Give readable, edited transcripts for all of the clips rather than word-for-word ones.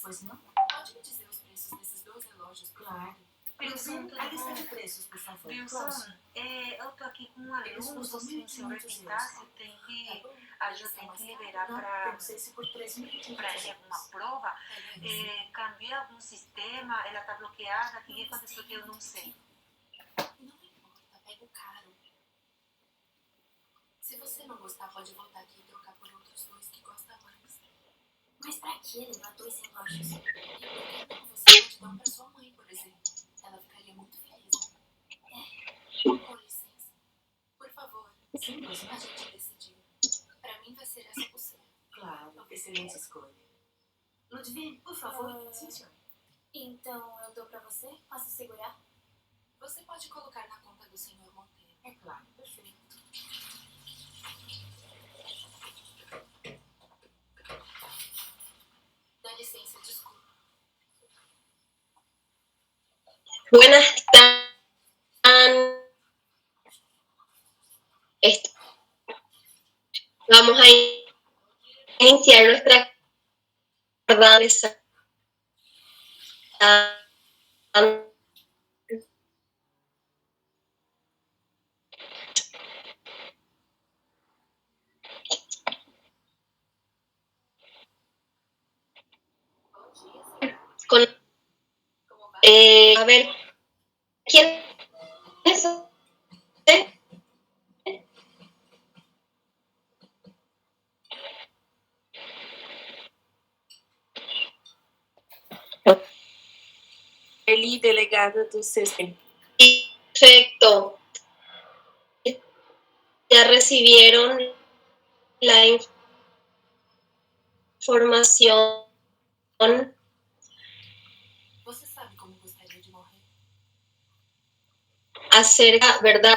Pois não? Pode me dizer os preços desses 2 relógios, por favor? Claro. Wilson, tudo A lista bom? de preços, por favor. Wilson, Próximo. eu tô aqui com um aluno, se o senhor evitasse, eu tenho que, a gente tem que liberar Não, para temos esse por 3.500 ir alguma prova. Cambiei algum sistema, ela tá bloqueada, o que aconteceu que eu não sei. Não importa, pega o caro. Se você não gostar, pode voltar aqui e trocar por outros 2 que gosta mais. Mas pra que levar 2 relógios? E por que não? Você pode dar um pra sua mãe, por exemplo. Ela ficaria muito feliz. Com licença. Por favor. Sim, moça. A gente decidiu. Pra mim vai ser essa pulseira. Claro, excelente escolha. Ludwig, por favor. Sim, senhor. Então eu dou pra você? Posso segurar? Você pode colocar na conta do senhor Monteiro. É claro, perfeito. Dá licença, desculpa. Buenas tardes. Vamos a iniciar nuestra danza con a ver, ¿quién es usted? Eli, delegada do CESP. Perfecto. Ya recibieron la información Você sabe como gostaria de morrer? acerca, ¿verdad?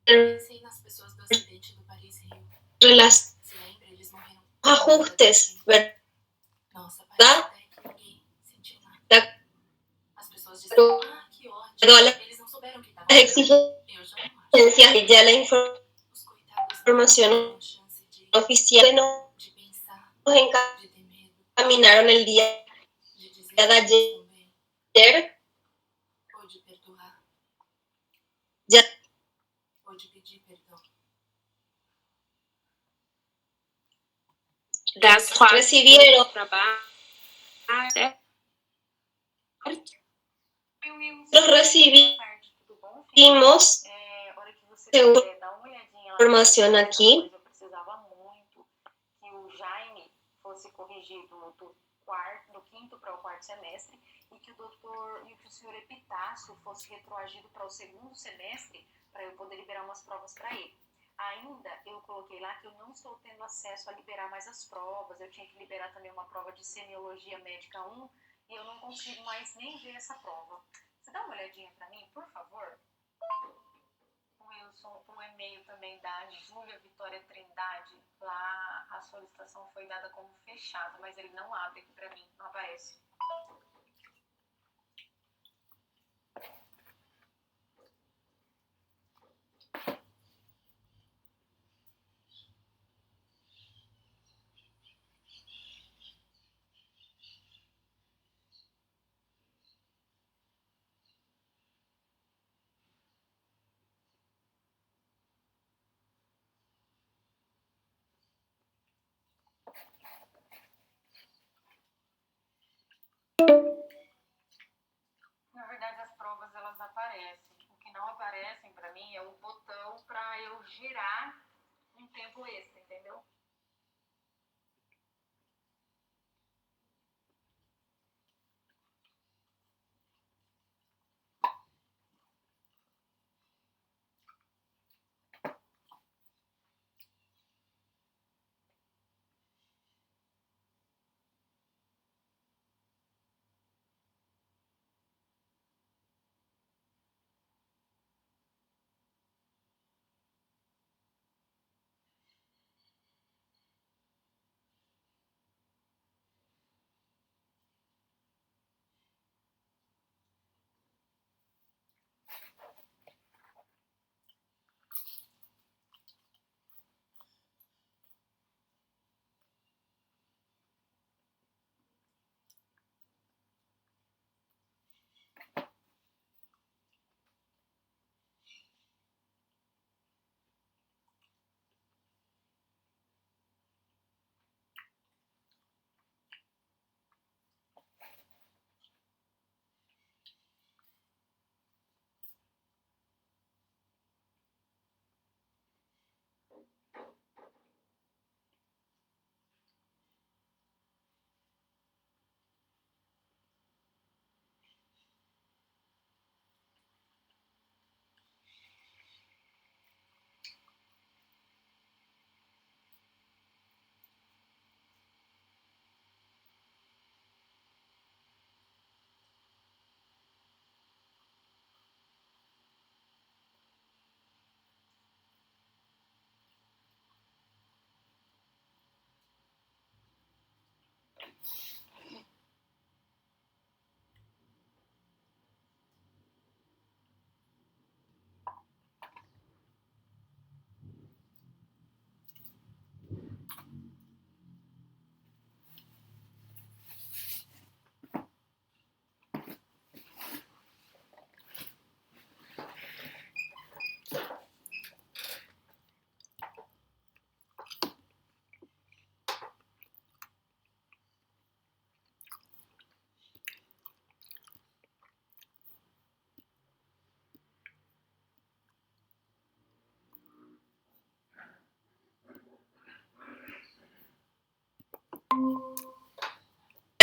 Pensei nas pessoas do acidente do Paris-Rio. Las Se lembra, eles morreram. ajustes, ¿verdad? Nossa, parece até que ninguém sentiu nada. As pessoas disseram, que ótimo. Eles não souberam que estava Las morrendo. Eu já não acho. exigencias y ya la Os coitados información não tiveram chance oficial nos de pensar, de ter medo, encaminaron el día de dizer de que eles estão bem, ayer. ou de perdoar, Ya ou de pedir perdão. Das 4 recibieron trabalho. los recibimos Tudo bom, filho? Hora que você puder, dá uma olhadinha lá. información aquí. Eu precisava muito que o Jaime fosse corrigido do quinto para o quarto semestre e que o senhor Epitácio fosse retroagido para o segundo semestre para eu poder liberar umas provas para ele. Ainda eu coloquei lá que eu não estou tendo acesso a liberar mais as provas, eu tinha que liberar também uma prova de semiologia médica 1 e eu não consigo mais nem ver essa prova. Você dá uma olhadinha para mim, por favor? Wilson, um e-mail também da Júlia Vitória Trindade. Lá a solicitação foi dada como fechada, mas ele não abre aqui para mim, não aparece. Na verdade, as provas elas aparecem. O que não aparecem para mim é o botão para eu girar um tempo extra, entendeu?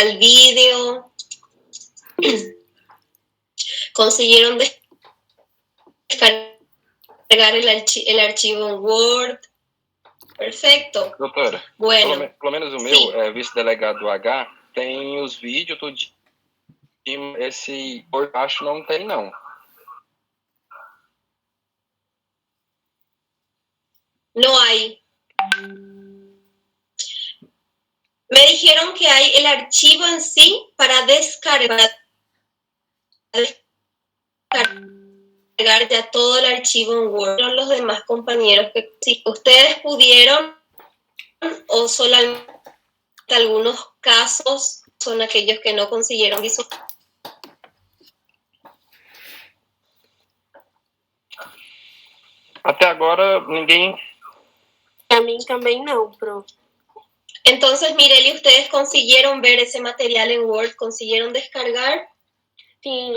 el vídeo, consiguieron descargar el archivo en Word. Perfeito. Doutora, Bueno, pelo menos o meu, sim. vice-delegado H, tem os vídeos, tudo. Esse por baixo não tem, não. No hay. Me dijeron que hay el archivo en sí para descargar ya todo el archivo en Word. Los demás compañeros que si ustedes pudieron o solamente algunos casos son aquellos que no consiguieron visualizar. Até agora, ninguém... Pra mim também não, Pro. Entonces, Mireli, ¿ustedes consiguieron ver ese material en Word? ¿Consiguieron descargar? Sim,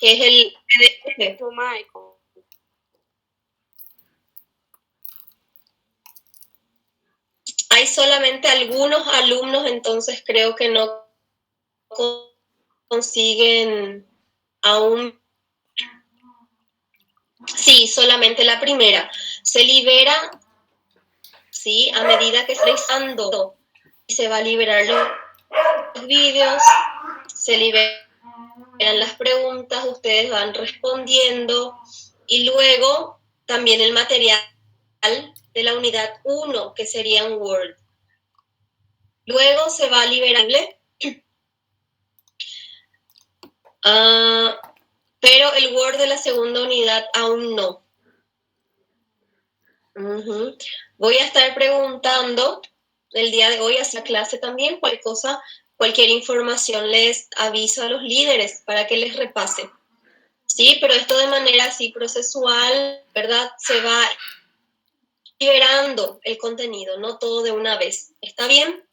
Que es el PDF. do Michael. Hay solamente algunos alumnos, entonces creo que no consiguen aún. Sí, solamente la primera. Se libera, sí, a medida que está usando. Se va a liberar los vídeos, se liberan las preguntas, ustedes van respondiendo y luego también el material de la unidad 1, que sería en Word. Luego se va a liberarle, pero el Word de la segunda unidad aún no. Voy a estar preguntando el día de hoy hacia clase también, cualquier información les aviso a los líderes para que les repase. Sí, pero esto de manera así procesual, ¿verdad? Se va liberando el contenido, no todo de una vez. ¿Está bien?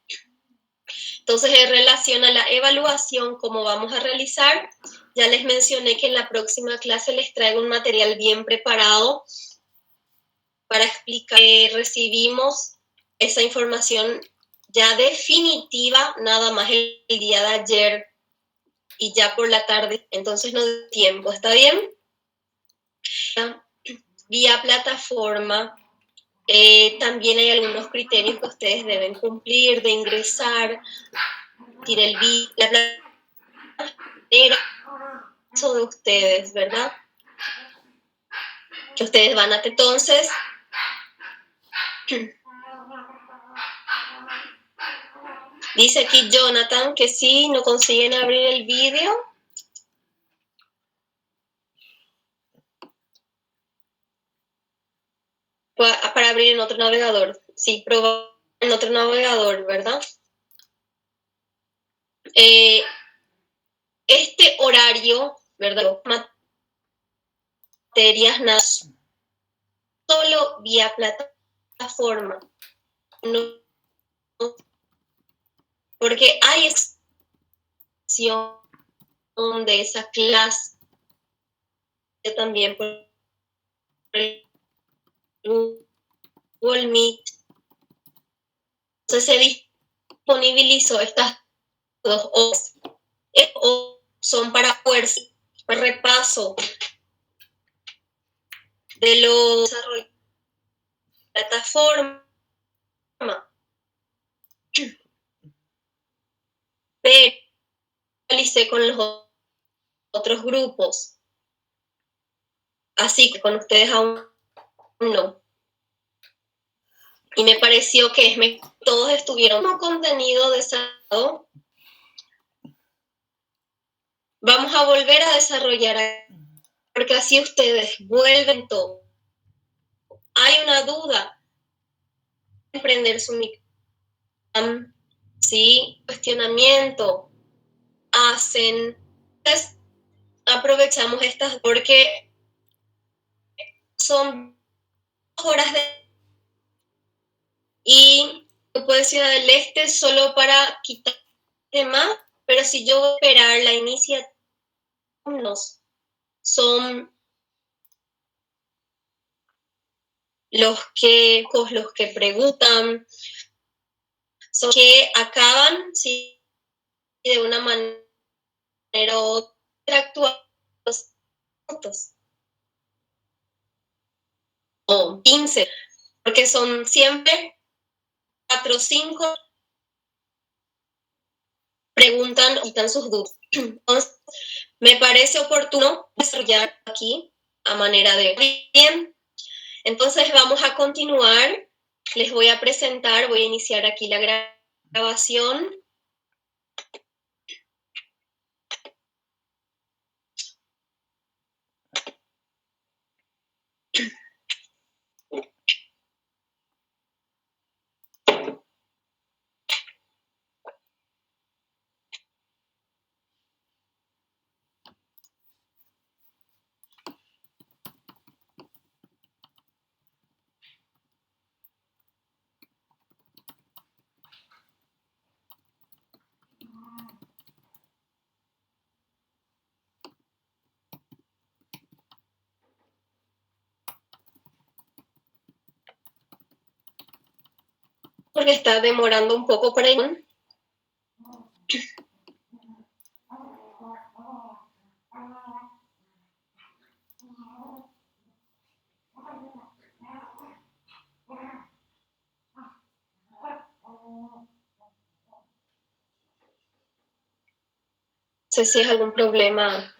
Entonces, en relación a la evaluación, como vamos a realizar, ya les mencioné que en la próxima clase les traigo un material bien preparado para explicar que recibimos esa información ya definitiva, nada más el día de ayer y ya por la tarde, entonces no da tiempo, ¿está bien? Vía plataforma, también hay algunos criterios que ustedes deben cumplir, de ingresar, tirar el vídeo, la plataforma, eso de ustedes, ¿verdad? Que ustedes van a entonces... Dice aquí Jonathan que sí, no consiguen abrir el vídeo. Para abrir en otro navegador. Sí, probar en otro navegador, ¿verdad? Este horario, ¿verdad? Materias nada, solo vía plataforma. No, porque hay excepción de esa clase también por el Google Meet. Entonces se disponibilizó estas 2 horas. Son para fuerza, para repaso de los desarrollos de plataforma. Pero realicé con los otros grupos. Así que con ustedes aún no. Y me pareció que todos estuvieron con contenido desarrollado. Vamos a volver a desarrollar, porque así ustedes vuelven todo. Hay una duda, emprender su micro, sí, cuestionamiento, hacen, entonces aprovechamos estas porque son 2 horas y no puedo decir del este solo para quitar más, pero si yo voy a esperar la iniciativa, son los que preguntan, son que acaban, ¿sí?, de una manera u otra actuar los puntos. O 15, porque son siempre 4 o 5 preguntan o quitan sus dudas. Entonces, me parece oportuno desarrollar aquí a manera de bien. Entonces vamos a continuar. Les voy a presentar, voy a iniciar aquí la grabación. Porque está demorando un poco por ahí. No sé si es algún problema.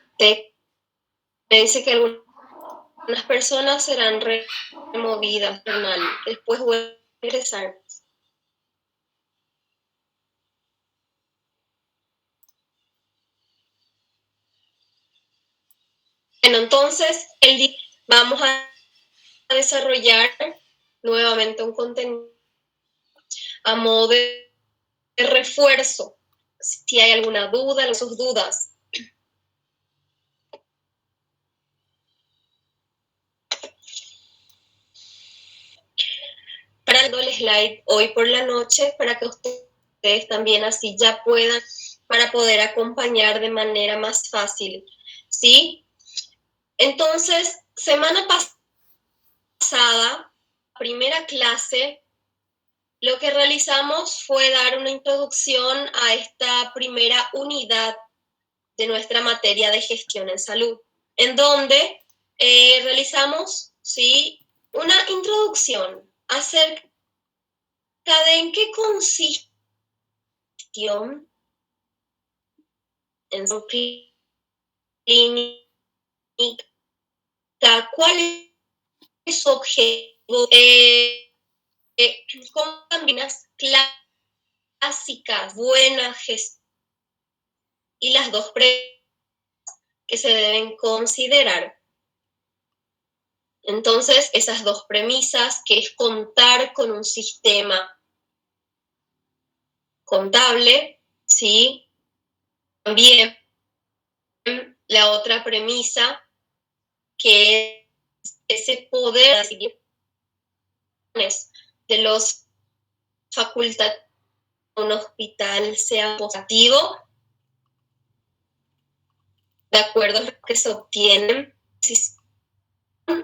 Me dice que algunas personas serán removidas. Después voy a regresar. Bueno, entonces vamos a desarrollar nuevamente un contenido a modo de refuerzo. Si hay alguna duda, sus dudas. Para el slide hoy por la noche, para que ustedes también así ya puedan, para poder acompañar de manera más fácil, ¿sí? Entonces, semana pasada, primera clase, lo que realizamos fue dar una introducción a esta primera unidad de nuestra materia de gestión en salud, en donde realizamos, ¿sí?, una introducción acerca de en qué consiste en su clínica, cuál es su objetivo, con las clásicas, buena gestión y las dos preguntas que se deben considerar. Entonces, esas dos premisas, que es contar con un sistema contable, ¿sí? También la otra premisa, que es ese poder de los facultativos de un hospital sea positivo, de acuerdo a lo que se obtiene,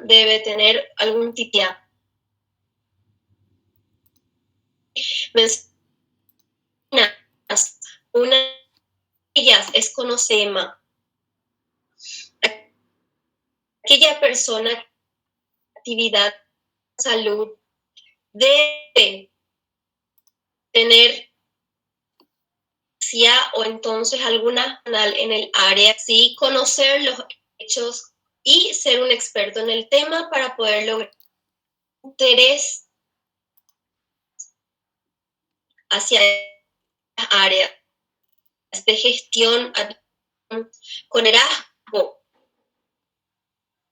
debe tener algún tipo de una de ellas es conocema. Aquella persona actividad salud debe tener o entonces alguna canal en el área, sí, conocer los hechos y ser un experto en el tema para poder lograr interés hacia las áreas de gestión con Erasmus.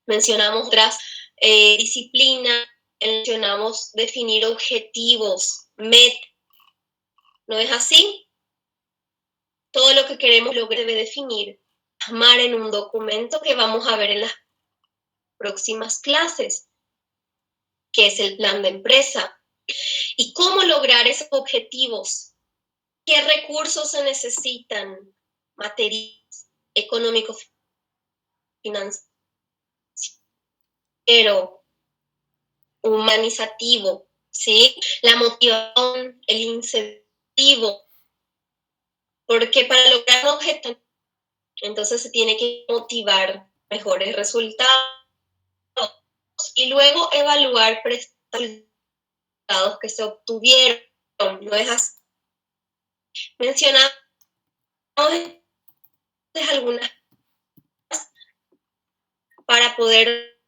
Mencionamos otras disciplinas, mencionamos definir objetivos, metas. ¿No es así? Todo lo que queremos lograr debe definir, plasmar en un documento que vamos a ver en las próximas clases, que es el plan de empresa. ¿Y cómo lograr esos objetivos? ¿Qué recursos se necesitan? Materiales, económicos, financieros, humanizativo, ¿sí? La motivación, el incentivo, objetivo, porque para lograr un objetivo, entonces se tiene que motivar mejores resultados y luego evaluar resultados que se obtuvieron. No es así. Mencionamos algunas para poder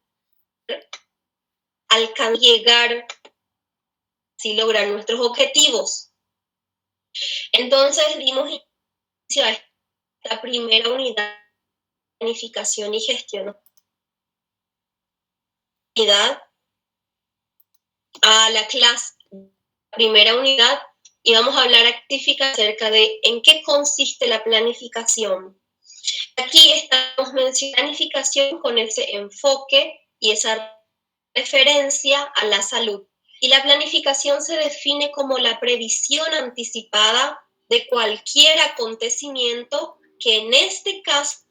alcanzar, llegar, así lograr nuestros objetivos. Entonces dimos inicio a esta primera unidad de planificación y gestión. A la clase, primera unidad, y vamos a hablar acerca de en qué consiste la planificación. Aquí estamos mencionando planificación con ese enfoque y esa referencia a la salud. Y la planificación se define como la previsión anticipada de cualquier acontecimiento que en este caso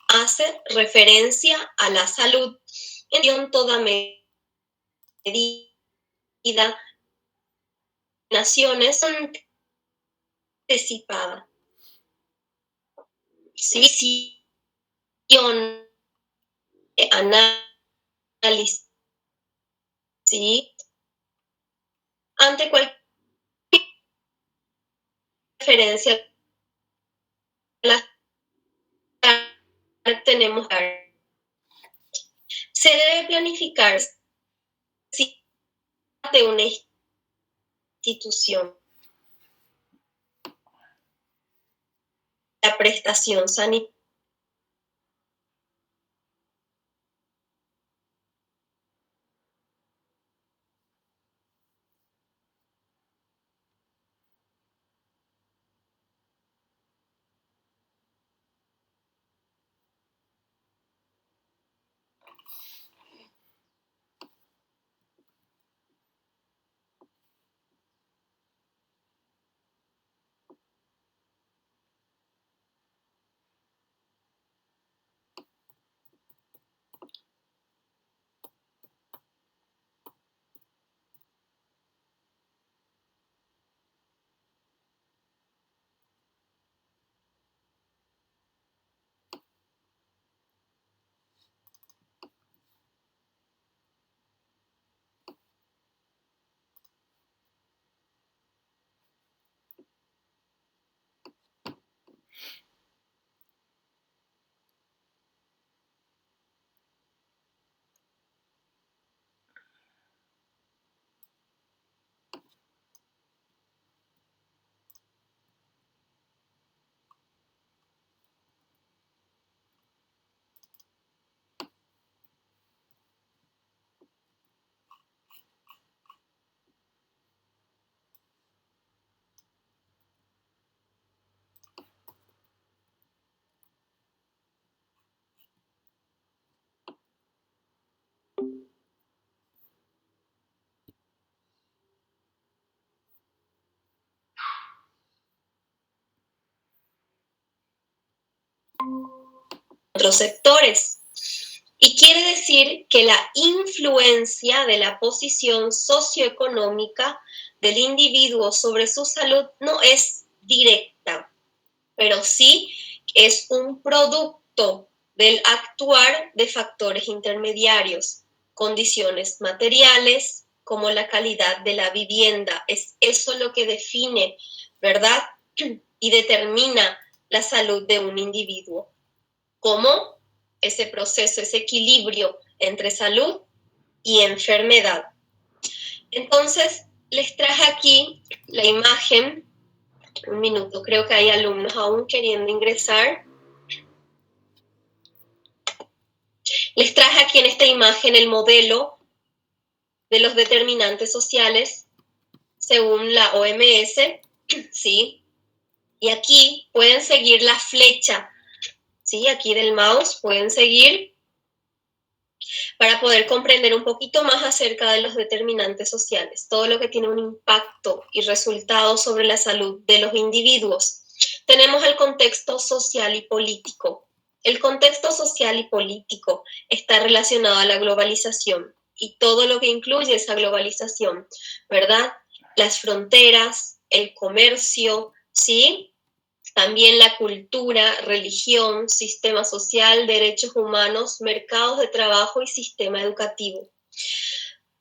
hace referencia a la salud en toda medida. Naciones anticipada. Sí, análisis, ¿sí? Ante cualquier referencia tenemos que se debe planificar de una institución. La prestación sanitaria. Otros sectores. Y quiere decir que la influencia de la posición socioeconómica del individuo sobre su salud no es directa, pero sí es un producto del actuar de factores intermediarios, condiciones materiales como la calidad de la vivienda. Es eso lo que define, ¿verdad? Y determina la salud de un individuo. ¿Cómo? Ese proceso, ese equilibrio entre salud y enfermedad. Entonces, les traje aquí la imagen. Un minuto, creo que hay alumnos aún queriendo ingresar. Les traje aquí en esta imagen el modelo de los determinantes sociales según la OMS, ¿sí? Y aquí pueden seguir la flecha, ¿sí? Aquí del mouse pueden seguir para poder comprender un poquito más acerca de los determinantes sociales, todo lo que tiene un impacto y resultado sobre la salud de los individuos. Tenemos el contexto social y político. El contexto social y político está relacionado a la globalización. y todo lo que incluye esa globalización, ¿verdad? Las fronteras, el comercio, ¿sí? También la cultura, religión, sistema social, derechos humanos, mercados de trabajo y sistema educativo.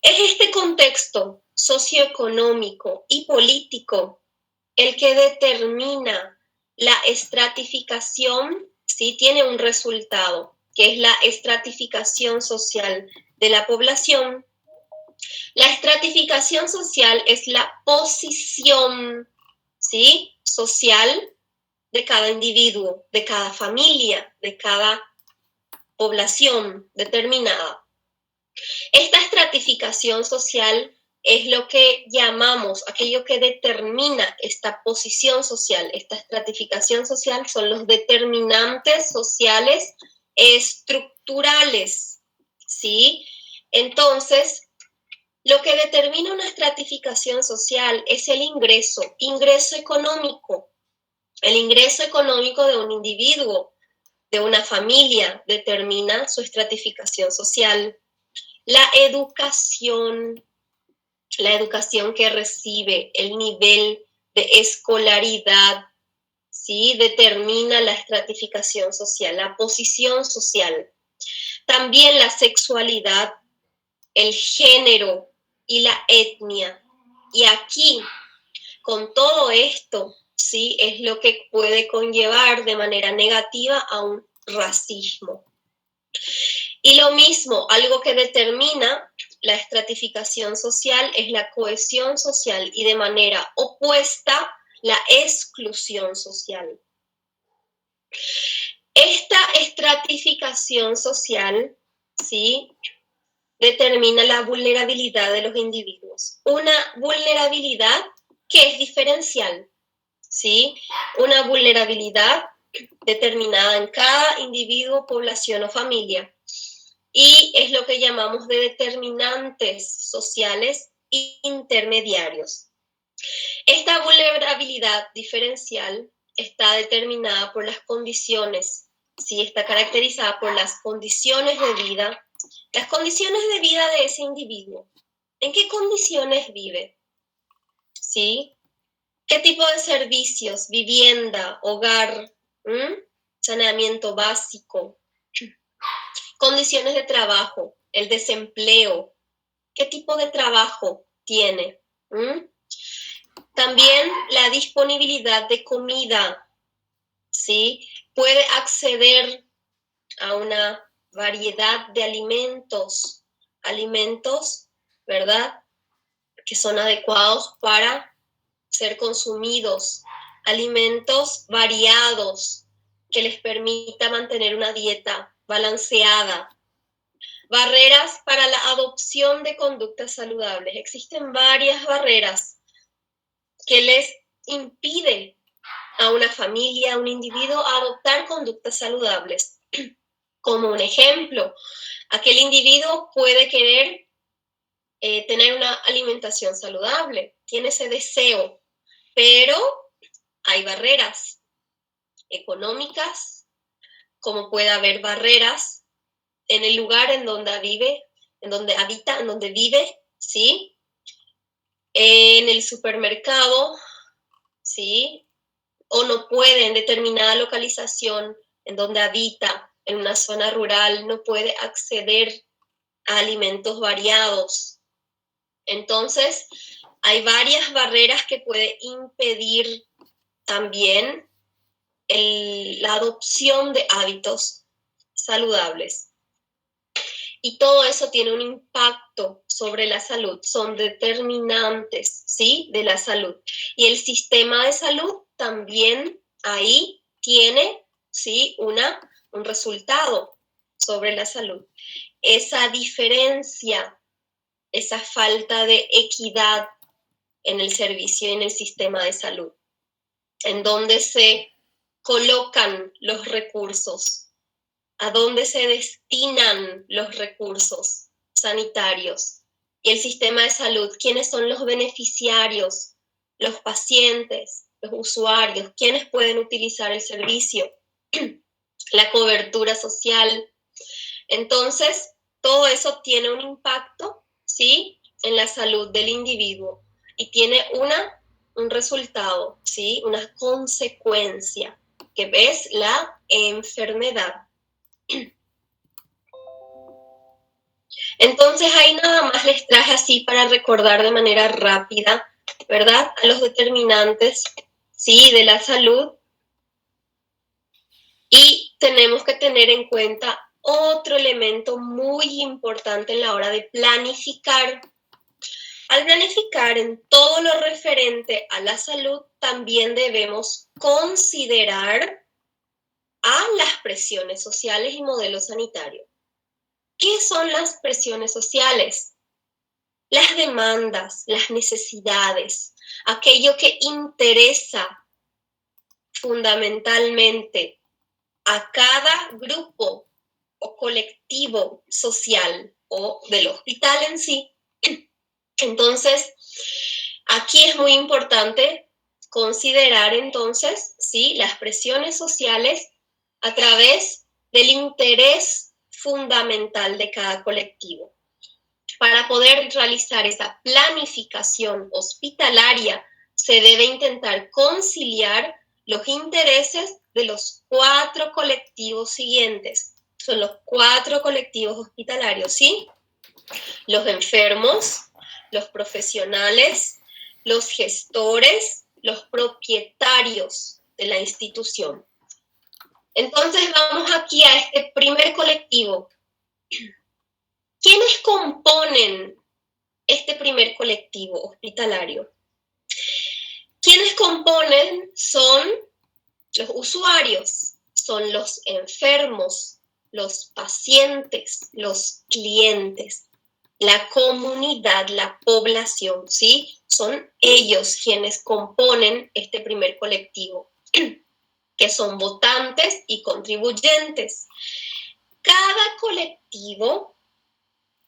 Es este contexto socioeconómico y político el que determina la estratificación, ¿sí? Tiene un resultado, que es la estratificación social de la población. La estratificación social es la posición, ¿sí? social de cada individuo, de cada familia, de cada población determinada. Esta estratificación social es lo que llamamos, aquello que determina esta posición social. Esta estratificación social son los determinantes sociales estructurales, ¿sí? Entonces, lo que determina una estratificación social es el ingreso económico. El ingreso económico de un individuo, de una familia, determina su estratificación social. La educación que recibe, el nivel de escolaridad, ¿sí? Determina la estratificación social, la posición social. También la sexualidad, el género y la etnia. Y aquí, con todo esto, ¿sí? Es lo que puede conllevar de manera negativa a un racismo. Y lo mismo, algo que determina la estratificación social es la cohesión social y de manera opuesta la exclusión social. Esta estratificación social, ¿sí? Determina la vulnerabilidad de los individuos. Una vulnerabilidad que es diferencial, ¿sí? Una vulnerabilidad determinada en cada individuo, población o familia. Y es lo que llamamos de determinantes sociales intermediarios. Esta vulnerabilidad diferencial está determinada por las condiciones, ¿sí? Está caracterizada por las condiciones de vida. Las condiciones de vida de ese individuo. ¿En qué condiciones vive? ¿Sí? ¿Qué tipo de servicios? Vivienda, hogar, saneamiento básico. Condiciones de trabajo, el desempleo. ¿Qué tipo de trabajo tiene? También la disponibilidad de comida, ¿sí? Puede acceder a una variedad de alimentos, ¿verdad? Que son adecuados para ser consumidos, alimentos variados que les permita mantener una dieta balanceada. Barreras para la adopción de conductas saludables. Existen varias barreras que les impide a una familia, a un individuo, adoptar conductas saludables. Como un ejemplo, aquel individuo puede querer tener una alimentación saludable, tiene ese deseo, pero hay barreras económicas, como puede haber barreras en el lugar en donde vive, en donde vive, ¿sí? En el supermercado, ¿sí? O no puede en determinada localización en donde habita, en una zona rural, no puede acceder a alimentos variados. Entonces, hay varias barreras que pueden impedir también la adopción de hábitos saludables. Y todo eso tiene un impacto sobre la salud, son determinantes, ¿sí? De la salud. Y el sistema de salud también ahí tiene, ¿sí? Un resultado sobre la salud. Esa diferencia, esa falta de equidad en el servicio y en el sistema de salud, en donde se colocan los recursos, a dónde se destinan los recursos sanitarios y el sistema de salud, quiénes son los beneficiarios, los pacientes, los usuarios, quiénes pueden utilizar el servicio, la cobertura social. Entonces, todo eso tiene un impacto, ¿sí?, en la salud del individuo y tiene un resultado, ¿sí?, una consecuencia, que es la enfermedad. Entonces ahí nada más les traje así para recordar de manera rápida, ¿verdad?, a los determinantes, ¿sí?, de la salud. Y tenemos que tener en cuenta otro elemento muy importante en la hora de planificar. Al planificar en todo lo referente a la salud, también debemos considerar a las presiones sociales y modelos sanitarios. ¿Qué son las presiones sociales? Las demandas, las necesidades, aquello que interesa fundamentalmente a cada grupo o colectivo social o del hospital en sí. Entonces, aquí es muy importante considerar entonces, ¿sí?, las presiones sociales a través del interés fundamental de cada colectivo. Para poder realizar esa planificación hospitalaria, se debe intentar conciliar los intereses de los 4 colectivos siguientes. Son los 4 colectivos hospitalarios, ¿sí? Los enfermos, los profesionales, los gestores, los propietarios de la institución. Entonces vamos aquí a este primer colectivo. ¿Quiénes componen este primer colectivo hospitalario? Quienes componen son los usuarios, son los enfermos, los pacientes, los clientes, la comunidad, la población, ¿sí? Son ellos quienes componen este primer colectivo, que son votantes y contribuyentes. Cada colectivo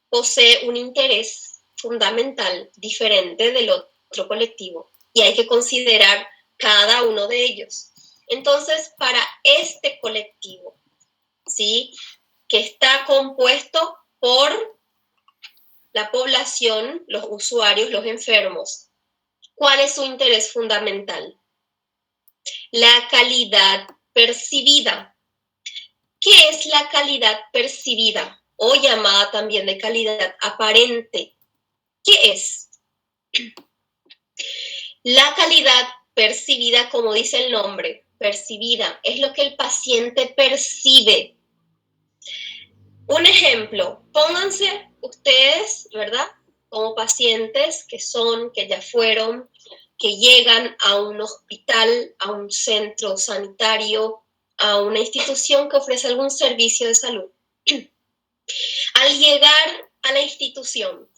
posee un interés fundamental diferente del otro colectivo y hay que considerar cada uno de ellos. Entonces, para este colectivo, ¿sí?, que está compuesto por la población, los usuarios, los enfermos, ¿cuál es su interés fundamental? La calidad percibida. ¿Qué es la calidad percibida? O llamada también de calidad aparente. ¿Qué es? La calidad percibida, como dice el nombre, percibida, es lo que el paciente percibe. Un ejemplo, pónganse ustedes, ¿verdad?, como pacientes que ya fueron, que llegan a un hospital, a un centro sanitario, a una institución que ofrece algún servicio de salud. Al llegar a la institución,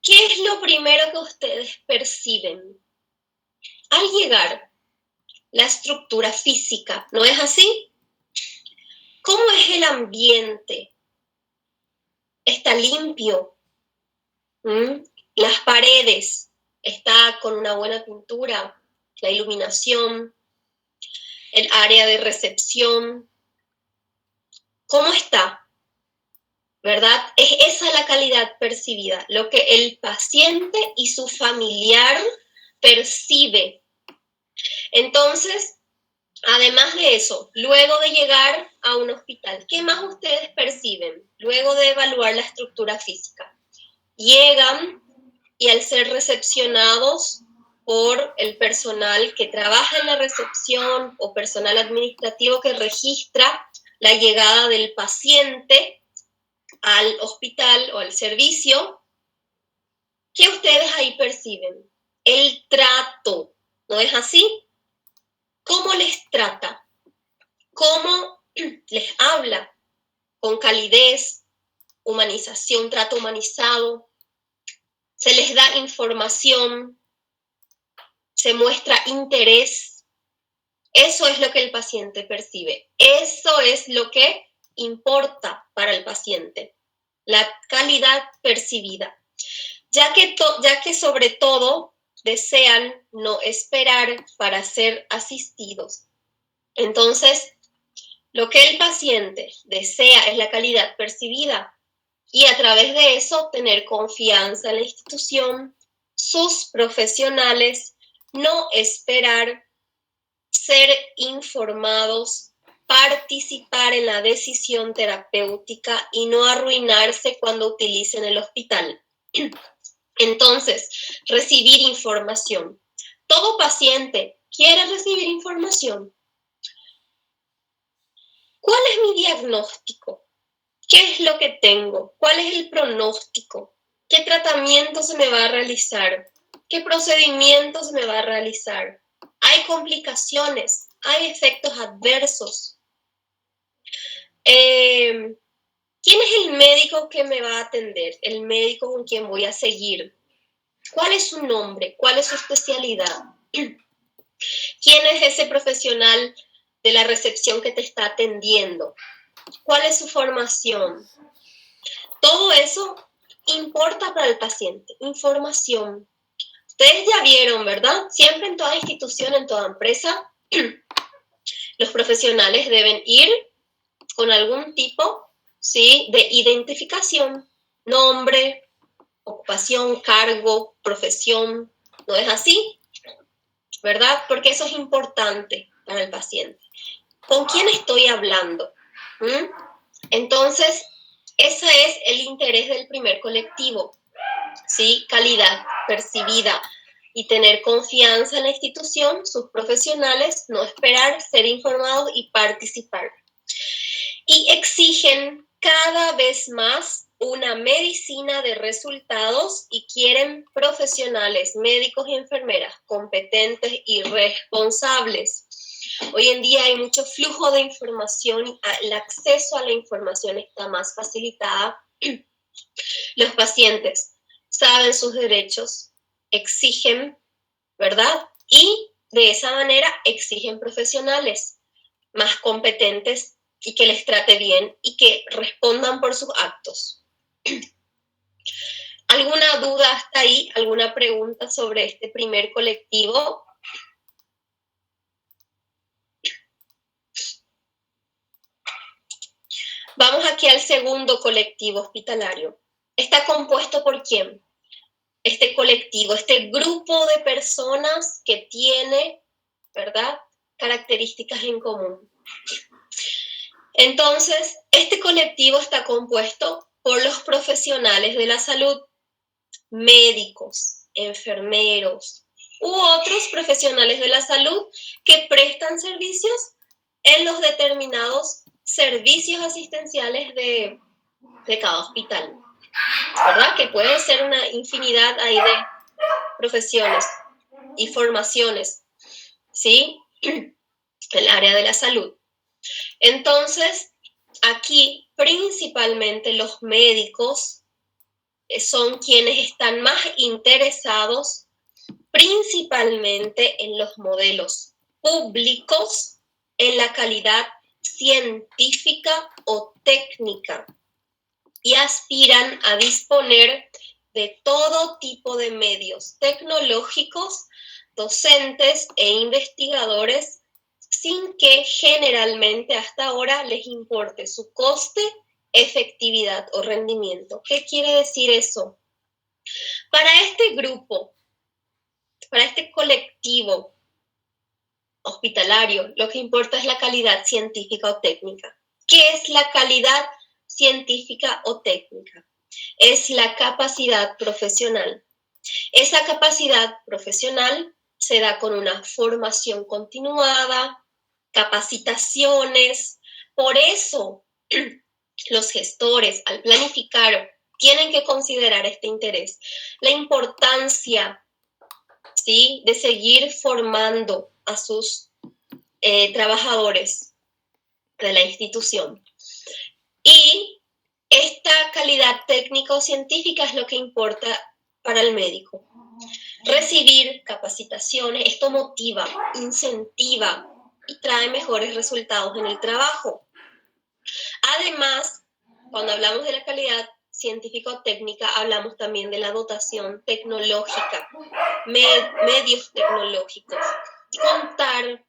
¿qué es lo primero que ustedes perciben? Al llegar, la estructura física, ¿no es así? ¿Cómo es el ambiente? ¿Está limpio? Las paredes, ¿está con una buena pintura? La iluminación, el área de recepción, ¿cómo está? ¿Verdad? Es esa la calidad percibida, lo que el paciente y su familiar percibe. Entonces, además de eso, luego de llegar a un hospital, ¿qué más ustedes perciben? Luego de evaluar la estructura física, llegan y al ser recepcionados por el personal que trabaja en la recepción o personal administrativo que registra la llegada del paciente al hospital o al servicio, ¿qué ustedes ahí perciben? El trato, ¿no es así? ¿Cómo les trata? ¿Cómo les habla? Con calidez, humanización, trato humanizado. Se les da información, se muestra interés. Eso es lo que el paciente percibe. Eso es lo que importa para el paciente, la calidad percibida. Ya que sobre todo desean no esperar para ser asistidos. Entonces, lo que el paciente desea es la calidad percibida. y a través de eso tener confianza en la institución, sus profesionales, no esperar, ser informados, participar en la decisión terapéutica y no arruinarse cuando utilicen el hospital. Entonces, recibir información. Todo paciente quiere recibir información. ¿Cuál es mi diagnóstico? ¿Qué es lo que tengo? ¿Cuál es el pronóstico? ¿Qué tratamiento se me va a realizar? ¿Qué procedimiento se me va a realizar? ¿Hay complicaciones? ¿Hay efectos adversos? ¿Quién es el médico que me va a atender? ¿El médico con quien voy a seguir? ¿Cuál es su nombre? ¿Cuál es su especialidad? ¿Quién es ese profesional de la recepción que te está atendiendo? ¿Cuál es su formación? Todo eso importa para el paciente. Información. Ustedes ya vieron, ¿verdad? Siempre en toda institución, en toda empresa, los profesionales deben ir con algún tipo, ¿sí?, de identificación, nombre, ocupación, cargo, profesión. ¿No es así? ¿Verdad? Porque eso es importante para el paciente. ¿Con quién estoy hablando? Entonces, ese es el interés del primer colectivo, ¿sí? Calidad percibida y tener confianza en la institución, sus profesionales, no esperar, ser informados y participar. Y exigen cada vez más una medicina de resultados y quieren profesionales, médicos y enfermeras competentes y responsables. Hoy en día hay mucho flujo de información y el acceso a la información está más facilitada. Los pacientes saben sus derechos, exigen, ¿verdad? Y de esa manera exigen profesionales más competentes y que les trate bien y que respondan por sus actos. ¿Alguna duda hasta ahí? ¿Alguna pregunta sobre este primer colectivo? Vamos aquí al segundo colectivo hospitalario. ¿Está compuesto por quién? Este colectivo, este grupo de personas que tiene, ¿verdad?, características en común. Entonces, este colectivo está compuesto por los profesionales de la salud, médicos, enfermeros u otros profesionales de la salud que prestan servicios en los determinados servicios asistenciales de cada hospital, ¿verdad? Que puede ser una infinidad ahí de profesiones y formaciones, ¿sí? En el área de la salud. Entonces, aquí principalmente los médicos son quienes están más interesados principalmente en los modelos públicos, en la calidad científica o técnica y aspiran a disponer de todo tipo de medios tecnológicos, docentes e investigadores sin que generalmente hasta ahora les importe su coste, efectividad o rendimiento. ¿Qué quiere decir eso? Para este grupo, para este colectivo hospitalario, lo que importa es la calidad científica o técnica. ¿Qué es la calidad científica o técnica? Es la capacidad profesional. Esa capacidad profesional se da con una formación continuada, capacitaciones. Por eso, los gestores, al planificar, tienen que considerar este interés. La importancia, ¿sí?, de seguir formando a sus trabajadores de la institución. Y esta calidad técnica o científica es lo que importa para el médico. Recibir capacitaciones, esto motiva, incentiva y trae mejores resultados en el trabajo. Además, cuando hablamos de la calidad científica o técnica, hablamos también de la dotación tecnológica, medios tecnológicos. Contar,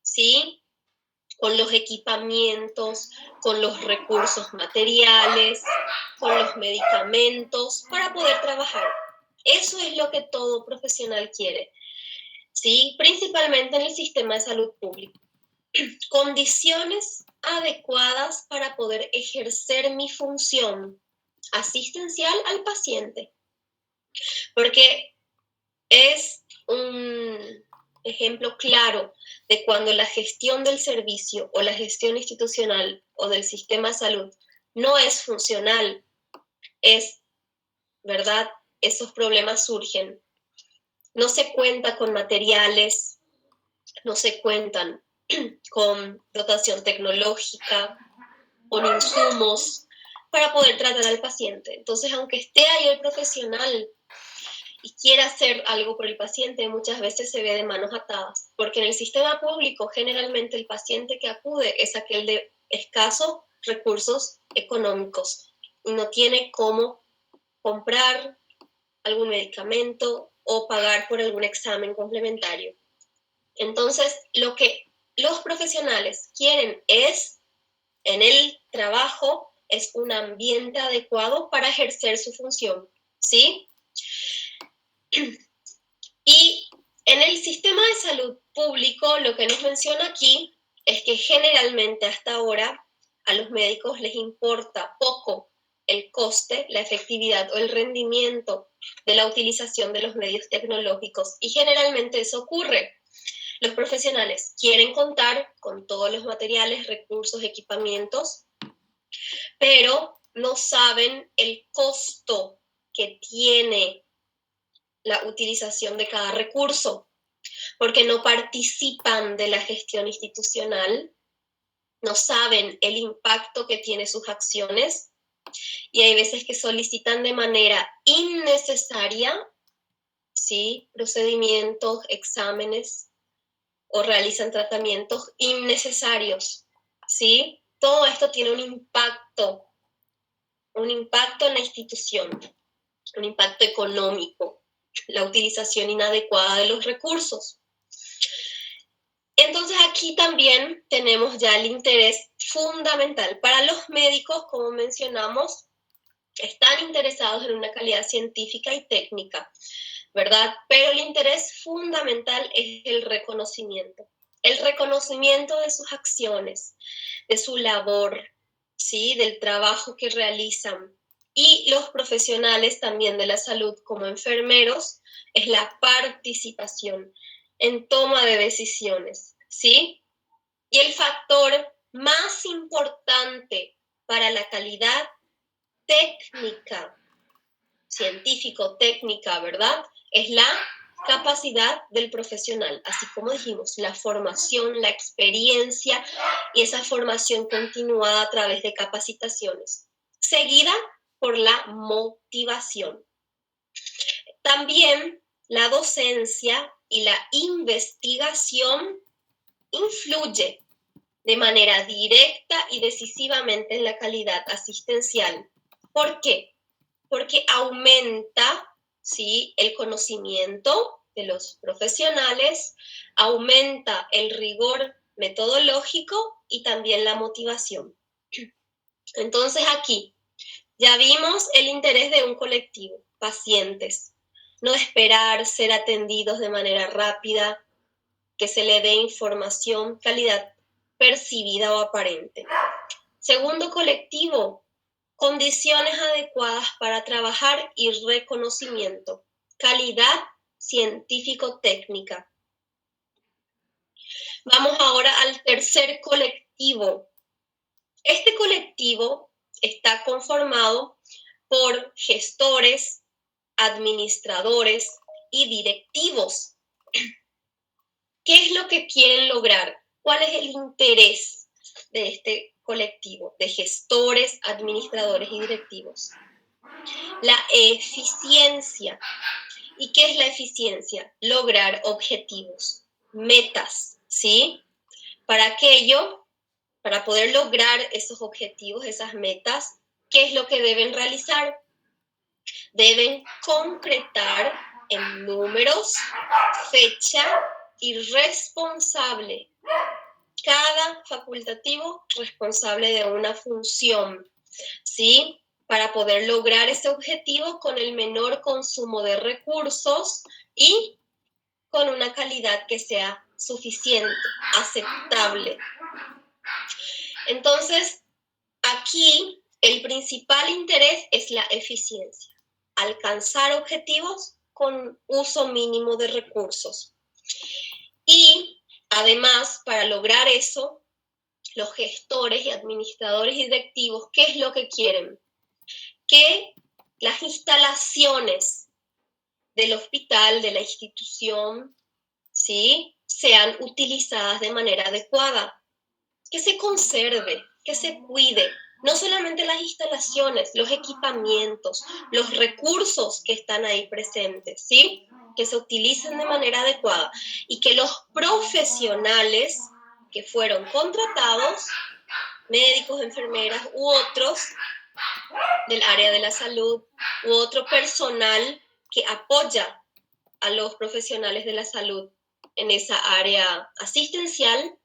¿sí?, con los equipamientos, con los recursos materiales, con los medicamentos para poder trabajar. Eso es lo que todo profesional quiere, ¿sí? Principalmente en el sistema de salud público. Condiciones adecuadas para poder ejercer mi función asistencial al paciente. Porque es un ejemplo claro de cuando la gestión del servicio o la gestión institucional o del sistema de salud no es funcional, ¿verdad? Esos problemas surgen. No se cuenta con materiales, no se cuentan con dotación tecnológica, con insumos para poder tratar al paciente. Entonces, aunque esté ahí el profesional y quiera hacer algo por el paciente, muchas veces se ve de manos atadas, porque en el sistema público generalmente el paciente que acude es aquel de escasos recursos económicos y no tiene cómo comprar algún medicamento o pagar por algún examen complementario. Entonces, lo que los profesionales quieren en el trabajo, es un ambiente adecuado para ejercer su función, ¿sí? Y en el sistema de salud público, lo que nos menciona aquí es que generalmente hasta ahora a los médicos les importa poco el coste, la efectividad o el rendimiento de la utilización de los medios tecnológicos. Y generalmente eso ocurre. Los profesionales quieren contar con todos los materiales, recursos, equipamientos, pero no saben el costo que tiene la utilización de cada recurso, porque no participan de la gestión institucional, no saben el impacto que tiene sus acciones, y hay veces que solicitan de manera innecesaria, ¿sí?, procedimientos, exámenes, o realizan tratamientos innecesarios, ¿sí? Todo esto tiene un impacto en la institución, un impacto económico, la utilización inadecuada de los recursos. Entonces aquí también tenemos ya el interés fundamental. Para los médicos, como mencionamos, están interesados en una calidad científica y técnica, ¿verdad? Pero el interés fundamental es el reconocimiento de sus acciones, de su labor, ¿sí?, del trabajo que realizan. Y los profesionales también de la salud como enfermeros es la participación en toma de decisiones, ¿sí? Y el factor más importante para la calidad técnica, científico-técnica, ¿verdad?, es la capacidad del profesional, así como dijimos, la formación, la experiencia y esa formación continuada a través de capacitaciones, seguida por la motivación. También la docencia y la investigación influye de manera directa y decisivamente en la calidad asistencial. ¿Por qué? Porque aumenta, ¿sí?, el conocimiento de los profesionales, aumenta el rigor metodológico y también la motivación. Entonces aquí ya vimos el interés de un colectivo, pacientes, no esperar ser atendidos de manera rápida, que se le dé información, calidad percibida o aparente. Segundo colectivo, condiciones adecuadas para trabajar y reconocimiento, calidad científico-técnica. Vamos ahora al tercer colectivo. Este colectivo está conformado por gestores, administradores y directivos. ¿Qué es lo que quieren lograr? ¿Cuál es el interés de este colectivo de gestores, administradores y directivos? La eficiencia. ¿Y qué es la eficiencia? Lograr objetivos, metas, ¿sí? Para poder lograr esos objetivos, esas metas, ¿qué es lo que deben realizar? Deben concretar en números, fecha y responsable. Cada facultativo responsable de una función, ¿sí? para poder lograr ese objetivo con el menor consumo de recursos y con una calidad que sea suficiente, aceptable. Entonces, aquí el principal interés es la eficiencia, alcanzar objetivos con uso mínimo de recursos. Y además, para lograr eso, los gestores y administradores y directivos, ¿qué es lo que quieren? Que las instalaciones del hospital, de la institución, ¿sí?, sean utilizadas de manera adecuada, que se conserve, que se cuide, no solamente las instalaciones, los equipamientos, los recursos que están ahí presentes, ¿sí?, que se utilicen de manera adecuada y que los profesionales que fueron contratados, médicos, enfermeras u otros del área de la salud u otro personal que apoya a los profesionales de la salud en esa área asistencial,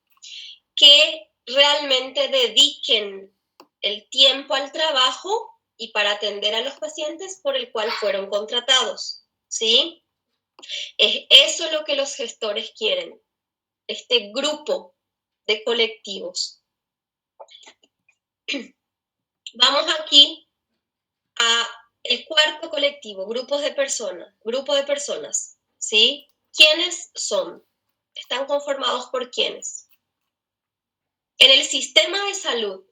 que realmente dediquen el tiempo al trabajo y para atender a los pacientes por el cual fueron contratados, ¿sí? Es eso lo que los gestores quieren, este grupo de colectivos. Vamos aquí a el cuarto colectivo, grupo de personas, ¿sí? ¿Quiénes son? ¿Están conformados por quiénes? En el sistema de salud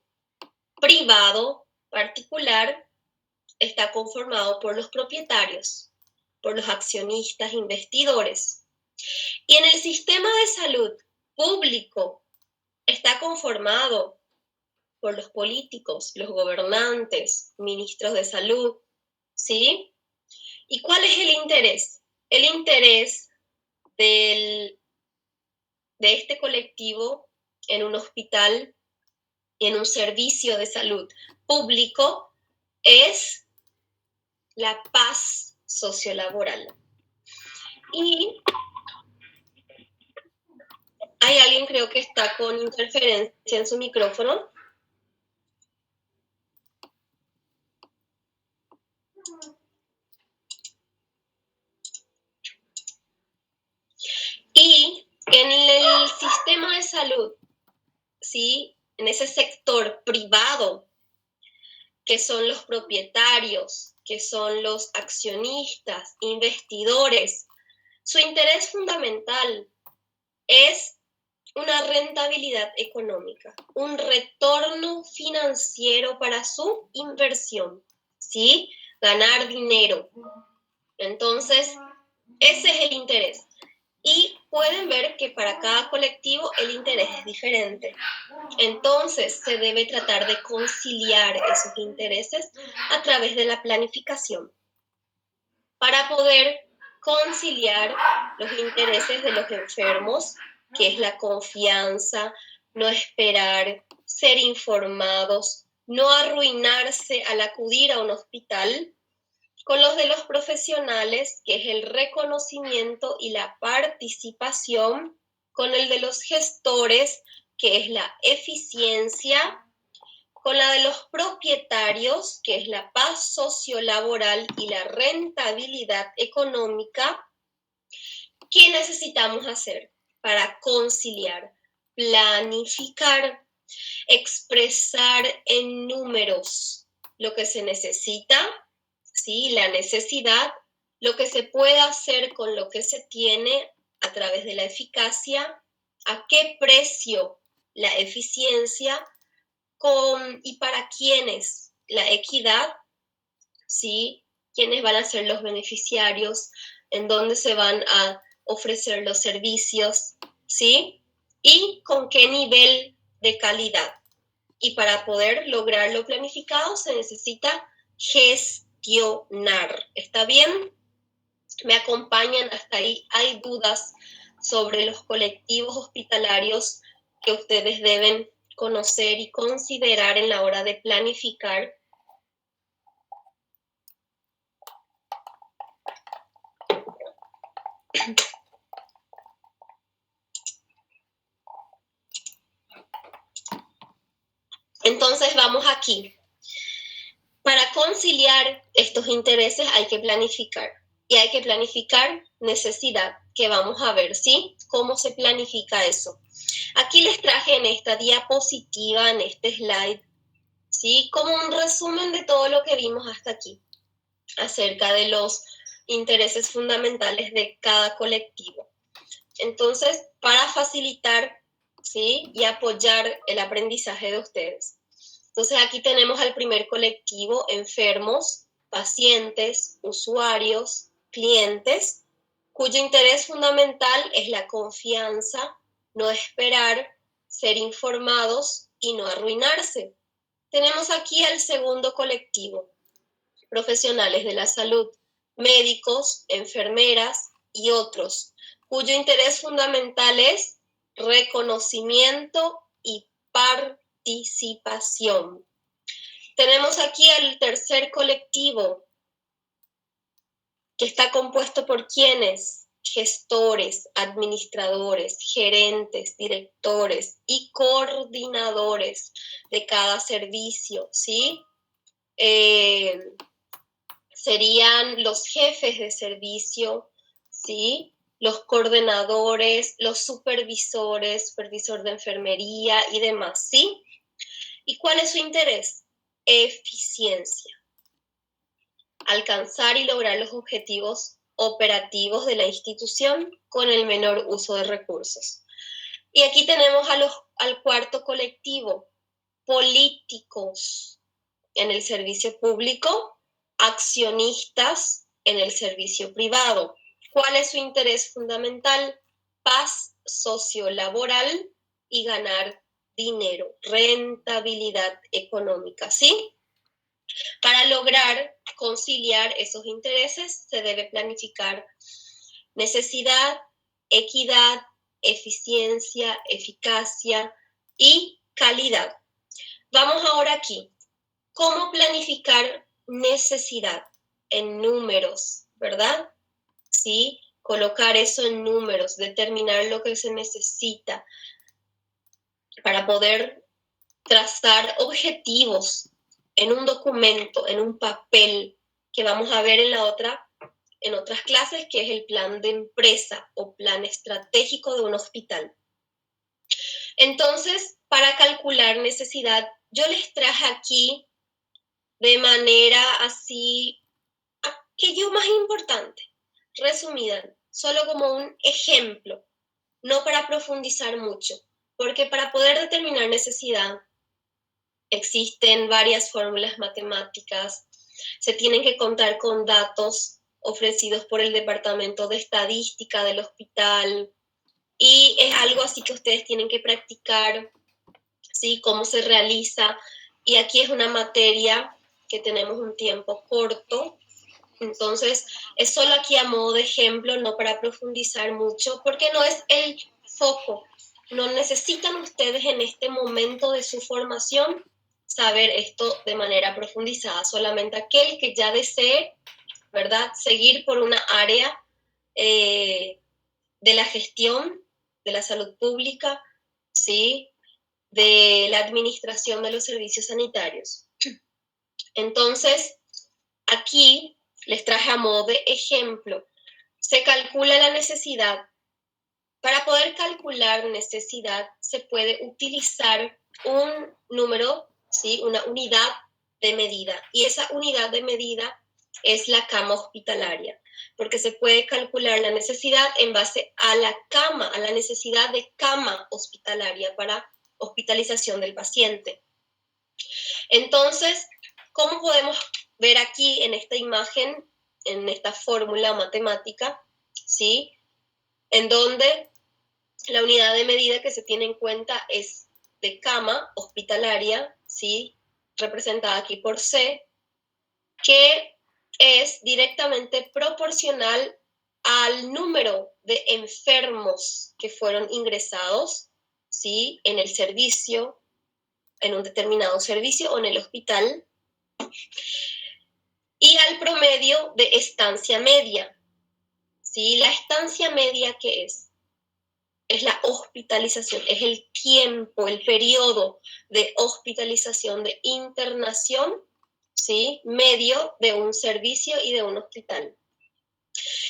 privado, particular, está conformado por los propietarios, por los accionistas, investidores. Y en el sistema de salud público está conformado por los políticos, los gobernantes, ministros de salud, ¿sí? ¿Y cuál es el interés? El interés de este colectivo en un hospital y en un servicio de salud público es la paz sociolaboral. Y hay alguien, creo que está con interferencia en su micrófono. Y en el sistema de salud, ¿sí?, en ese sector privado, que son los propietarios, que son los accionistas, investidores, su interés fundamental es una rentabilidad económica, un retorno financiero para su inversión, ¿sí? Ganar dinero. Entonces, ese es el interés. Y pueden ver que para cada colectivo el interés es diferente. Entonces, se debe tratar de conciliar esos intereses a través de la planificación para poder conciliar los intereses de los enfermos, que es la confianza, no esperar, ser informados, no arruinarse al acudir a un hospital, con los de los profesionales, que es el reconocimiento y la participación, con el de los gestores, que es la eficiencia, con la de los propietarios, que es la paz sociolaboral y la rentabilidad económica. ¿Qué necesitamos hacer para conciliar? Planificar, expresar en números lo que se necesita, ¿sí?, la necesidad, lo que se puede hacer con lo que se tiene a través de la eficacia, a qué precio la eficiencia, y para quiénes la equidad, ¿sí?, quiénes van a ser los beneficiarios, en dónde se van a ofrecer los servicios, ¿sí?, y con qué nivel de calidad. Y para poder lograr lo planificado se necesita gestionar. ¿Está bien? ¿Me acompañan hasta ahí? ¿Hay dudas sobre los colectivos hospitalarios que ustedes deben conocer y considerar en la hora de planificar? Entonces vamos aquí. Para Para conciliar estos intereses hay que planificar. Y hay que planificar necesidad, que vamos a ver, ¿sí? ¿Cómo se planifica eso? Aquí les traje en esta diapositiva, en este slide, ¿sí? Como un resumen de todo lo que vimos hasta aquí, acerca de los intereses fundamentales de cada colectivo. Entonces, para facilitar, ¿sí? Y apoyar el aprendizaje de ustedes. Entonces, aquí tenemos al primer colectivo: enfermos, pacientes, usuarios, clientes, cuyo interés fundamental es la confianza, no esperar, ser informados y no arruinarse. Tenemos aquí al segundo colectivo: profesionales de la salud, médicos, enfermeras y otros, cuyo interés fundamental es reconocimiento y participación. Tenemos aquí el tercer colectivo, que está compuesto por ¿quiénes? Gestores, administradores, gerentes, directores y coordinadores de cada servicio, ¿sí? Serían los jefes de servicio, ¿sí? Los coordinadores, los supervisores, supervisor de enfermería y demás, ¿sí? ¿Y cuál es su interés? Eficiencia. Alcanzar y lograr los objetivos operativos de la institución con el menor uso de recursos. Y aquí tenemos al cuarto colectivo: políticos en el servicio público, accionistas en el servicio privado. ¿Cuál es su interés fundamental? Paz sociolaboral y ganar dinero, rentabilidad económica, ¿sí? Para lograr conciliar esos intereses se debe planificar necesidad, equidad, eficiencia, eficacia y calidad. Vamos ahora aquí. ¿Cómo planificar necesidad? En números, ¿verdad? Sí, colocar eso en números, determinar lo que se necesita para poder trazar objetivos en un documento, en un papel, que vamos a ver en otras clases, que es el plan de empresa o plan estratégico de un hospital. Entonces, para calcular necesidad, yo les traje aquí de manera así, aquello más importante, resumida, solo como un ejemplo, no para profundizar mucho, porque para poder determinar necesidad existen varias fórmulas matemáticas, se tienen que contar con datos ofrecidos por el Departamento de Estadística del hospital, y es algo así que ustedes tienen que practicar, ¿sí? Cómo se realiza, y aquí es una materia que tenemos un tiempo corto, entonces es solo aquí a modo de ejemplo, no para profundizar mucho, porque no es el foco. No necesitan ustedes en este momento de su formación saber esto de manera profundizada, solamente aquel que ya desee, ¿verdad?, seguir por una área de la gestión de la salud pública, ¿sí?, de la administración de los servicios sanitarios. Entonces, aquí les traje a modo de ejemplo, se calcula la necesidad. Para poder calcular necesidad se puede utilizar un número, ¿sí?, una unidad de medida, y esa unidad de medida es la cama hospitalaria, porque se puede calcular la necesidad en base a la cama, a la necesidad de cama hospitalaria para hospitalización del paciente. Entonces, ¿cómo podemos ver aquí en esta imagen, en esta fórmula matemática, ¿sí?, en donde la unidad de medida que se tiene en cuenta es de cama hospitalaria, ¿sí?, representada aquí por C, que es directamente proporcional al número de enfermos que fueron ingresados, ¿sí?, en el servicio, en un determinado servicio o en el hospital, y al promedio de estancia media, ¿sí? La estancia media, ¿qué es? Es la hospitalización, es el tiempo, el periodo de hospitalización, de internación, ¿sí? Medio de un servicio y de un hospital.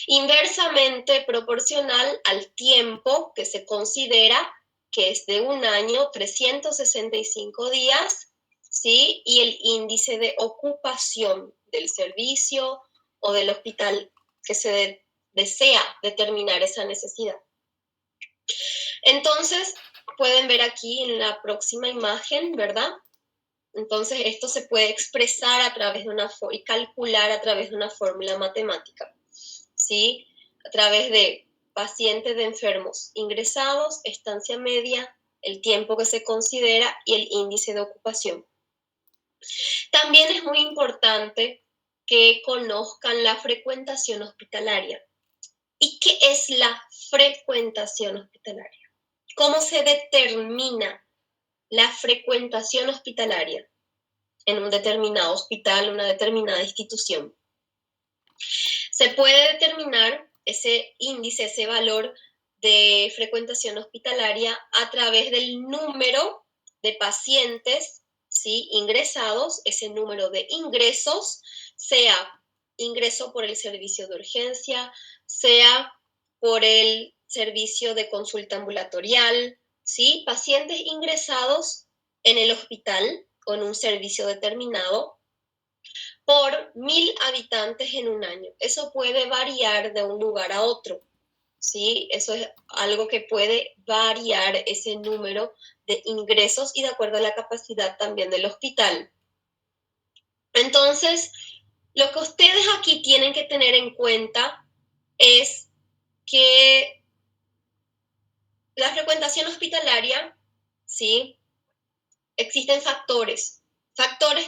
Inversamente proporcional al tiempo que se considera que es de un año, 365 días, ¿sí? Y el índice de ocupación del servicio o del hospital que se desea determinar esa necesidad. Entonces, pueden ver aquí en la próxima imagen, ¿verdad? Entonces, esto se puede expresar a través de y calcular a través de una fórmula matemática, ¿sí? A través de pacientes de enfermos ingresados, estancia media, el tiempo que se considera y el índice de ocupación. También es muy importante que conozcan la frecuentación hospitalaria. ¿Y qué es la frecuentación hospitalaria? ¿Cómo se determina la frecuentación hospitalaria en un determinado hospital, una determinada institución? Se puede determinar ese índice, ese valor de frecuentación hospitalaria a través del número de pacientes, ¿sí? Ingresados, ese número de ingresos, sea ingreso por el servicio de urgencia, sea por el servicio de consulta ambulatorial, ¿sí? Pacientes ingresados en el hospital o en un servicio determinado por 1.000 habitantes en un año. Eso puede variar de un lugar a otro, ¿sí? Eso es algo que puede variar ese número de ingresos y de acuerdo a la capacidad también del hospital. Entonces, lo que ustedes aquí tienen que tener en cuenta es que la frecuentación hospitalaria, ¿sí? Existen factores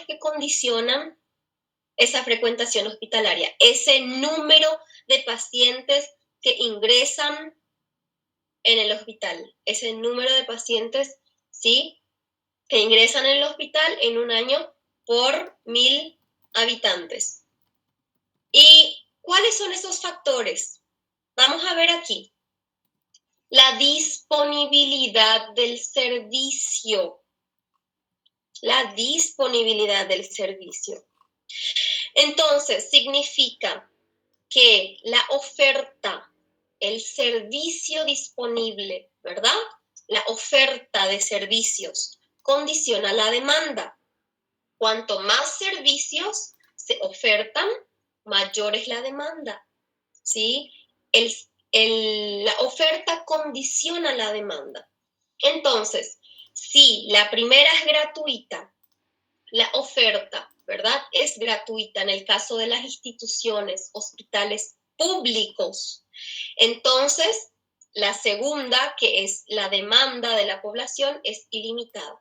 que condicionan esa frecuentación hospitalaria, ese número de pacientes que ingresan en el hospital, ese número de pacientes, ¿sí? Que ingresan en el hospital en un año por 1.000 habitantes. ¿Y cuáles son esos factores? Vamos a ver aquí. La disponibilidad del servicio. La disponibilidad del servicio. Entonces, significa que la oferta, el servicio disponible, ¿verdad? La oferta de servicios condiciona la demanda. Cuanto más servicios se ofertan, mayor es la demanda, ¿sí? La oferta condiciona la demanda. Entonces, si la primera es gratuita, la oferta, ¿verdad? Es gratuita en el caso de las instituciones, hospitales públicos. Entonces, la segunda, que es la demanda de la población, es ilimitada.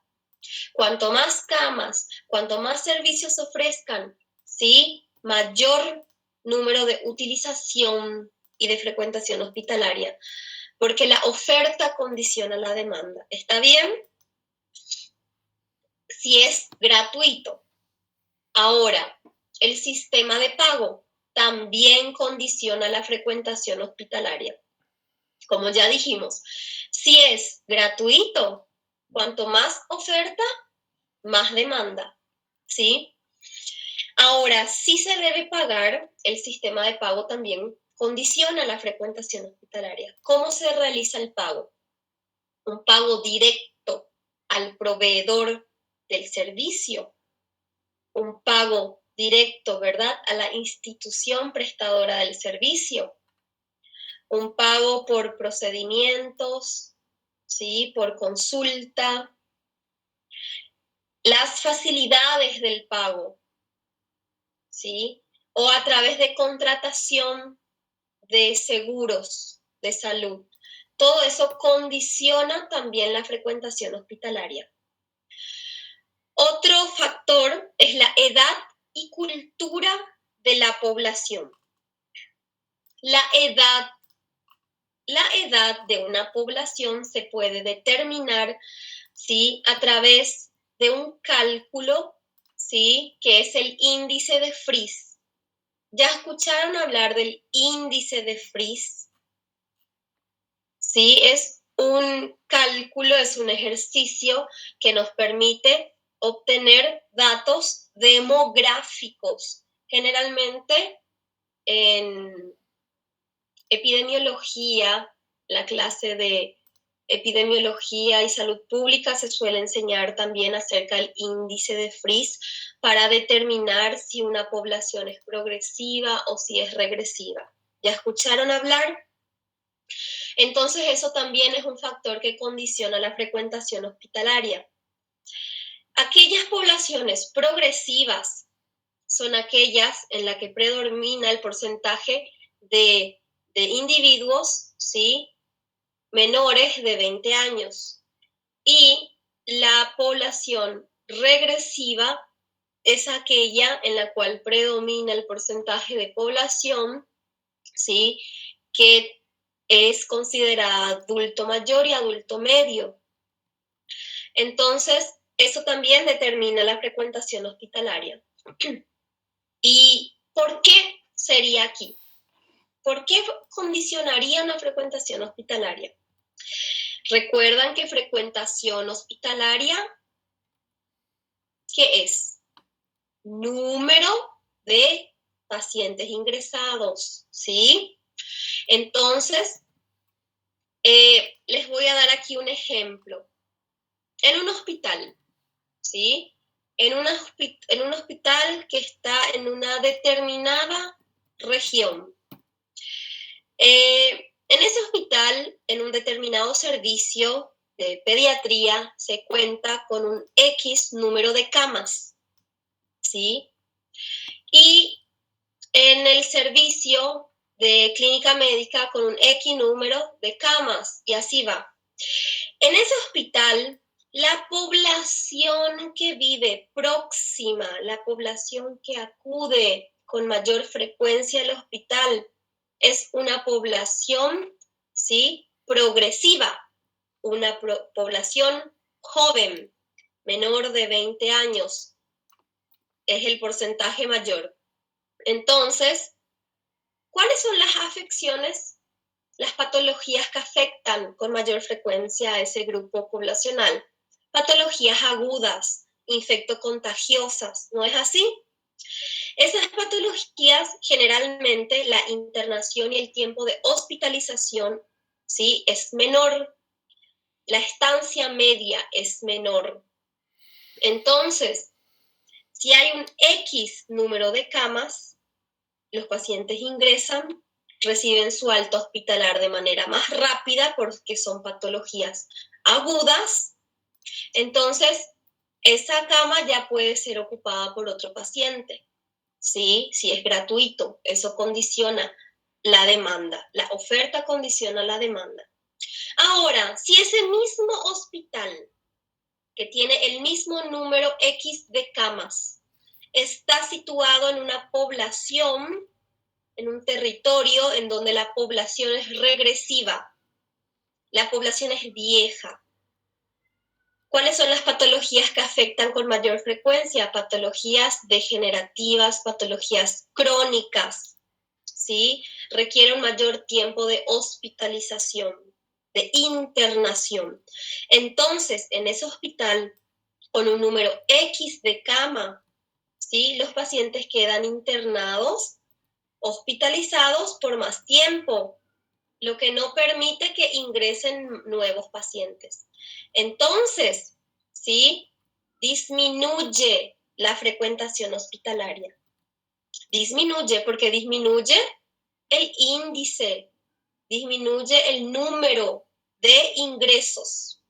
Cuanto más camas, cuanto más servicios ofrezcan, ¿sí? Mayor número de utilización y de frecuentación hospitalaria, porque la oferta condiciona la demanda. ¿Está bien? Si es gratuito. Ahora, el sistema de pago también condiciona la frecuentación hospitalaria. Como ya dijimos, si es gratuito, cuanto más oferta, más demanda, ¿sí? Ahora, si se debe pagar, el sistema de pago también condiciona la frecuentación hospitalaria. ¿Cómo se realiza el pago? Un pago directo al proveedor del servicio, un pago directo, ¿verdad?, a la institución prestadora del servicio, un pago por procedimientos, ¿sí?, por consulta, las facilidades del pago, ¿sí?, o a través de contratación de seguros de salud. Todo eso condiciona también la frecuentación hospitalaria. Otro factor es la edad y cultura de la población. La edad de una población se puede determinar, ¿sí?, a través de un cálculo, ¿sí?, que es el índice de Fries. ¿Ya escucharon hablar del índice de Fries? Sí, es un cálculo, es un ejercicio que nos permite obtener datos demográficos. Generalmente en epidemiología, la clase de epidemiología y salud pública se suele enseñar también acerca del índice de Fries para determinar si una población es progresiva o si es regresiva. ¿Ya escucharon hablar? Entonces eso también es un factor que condiciona la frecuentación hospitalaria. Aquellas poblaciones progresivas son aquellas en las que predomina el porcentaje de individuos, ¿sí?, menores de 20 años. Y la población regresiva es aquella en la cual predomina el porcentaje de población, ¿sí?, que es considerada adulto mayor y adulto medio. Entonces, eso también determina la frecuentación hospitalaria. ¿Y por qué sería aquí? ¿Por qué condicionaría una frecuentación hospitalaria? ¿Recuerdan que frecuentación hospitalaria, qué es? Número de pacientes ingresados, ¿sí? Entonces, les voy a dar aquí un ejemplo. En un hospital, ¿sí? En un hospital que está en una determinada región. En ese hospital, en un determinado servicio de pediatría, se cuenta con un X número de camas, ¿sí? Y en el servicio de clínica médica con un X número de camas, y así va. En ese hospital, la población que vive próxima, la población que acude con mayor frecuencia al hospital, es una población, ¿sí?, progresiva, una población joven, menor de 20 años, es el porcentaje mayor. Entonces, ¿cuáles son las afecciones, las patologías que afectan con mayor frecuencia a ese grupo poblacional? Patologías agudas, infectocontagiosas, ¿no es así? Esas patologías, generalmente la internación y el tiempo de hospitalización, ¿sí?, es menor. La estancia media es menor. Entonces, si hay un X número de camas, los pacientes ingresan, reciben su alta hospitalar de manera más rápida porque son patologías agudas. Entonces, esa cama ya puede ser ocupada por otro paciente. ¿Sí? Si es gratuito, eso condiciona la demanda, la oferta condiciona la demanda. Ahora, si ese mismo hospital, que tiene el mismo número X de camas, está situado en una población, en un territorio en donde la población es regresiva, la población es vieja, ¿cuáles son las patologías que afectan con mayor frecuencia? Patologías degenerativas, patologías crónicas, ¿sí? Requiere un mayor tiempo de hospitalización, de internación. Entonces, en ese hospital, con un número X de cama, ¿sí?, los pacientes quedan internados, hospitalizados por más tiempo, lo que no permite que ingresen nuevos pacientes. Entonces, ¿sí?, disminuye la frecuentación hospitalaria. Disminuye porque disminuye el índice, disminuye el número de ingresos.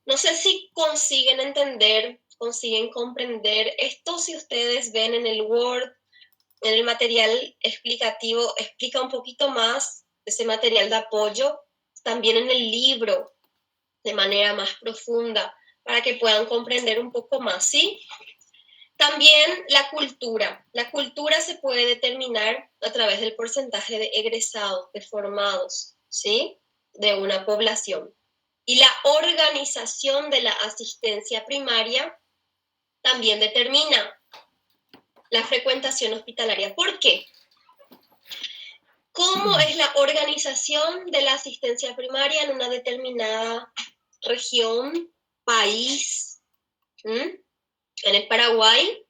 No sé si consiguen entender, consiguen comprender esto. Si ustedes ven en el Word, en el material explicativo, explica un poquito más ese material de apoyo, también en el libro, de manera más profunda, para que puedan comprender un poco más, ¿sí? También la cultura. La cultura se puede determinar a través del porcentaje de egresados, de formados, ¿sí?, de una población. Y la organización de la asistencia primaria también determina la frecuentación hospitalaria. ¿Por qué? ¿Cómo es la organización de la asistencia primaria en una determinada región, país? En el Paraguay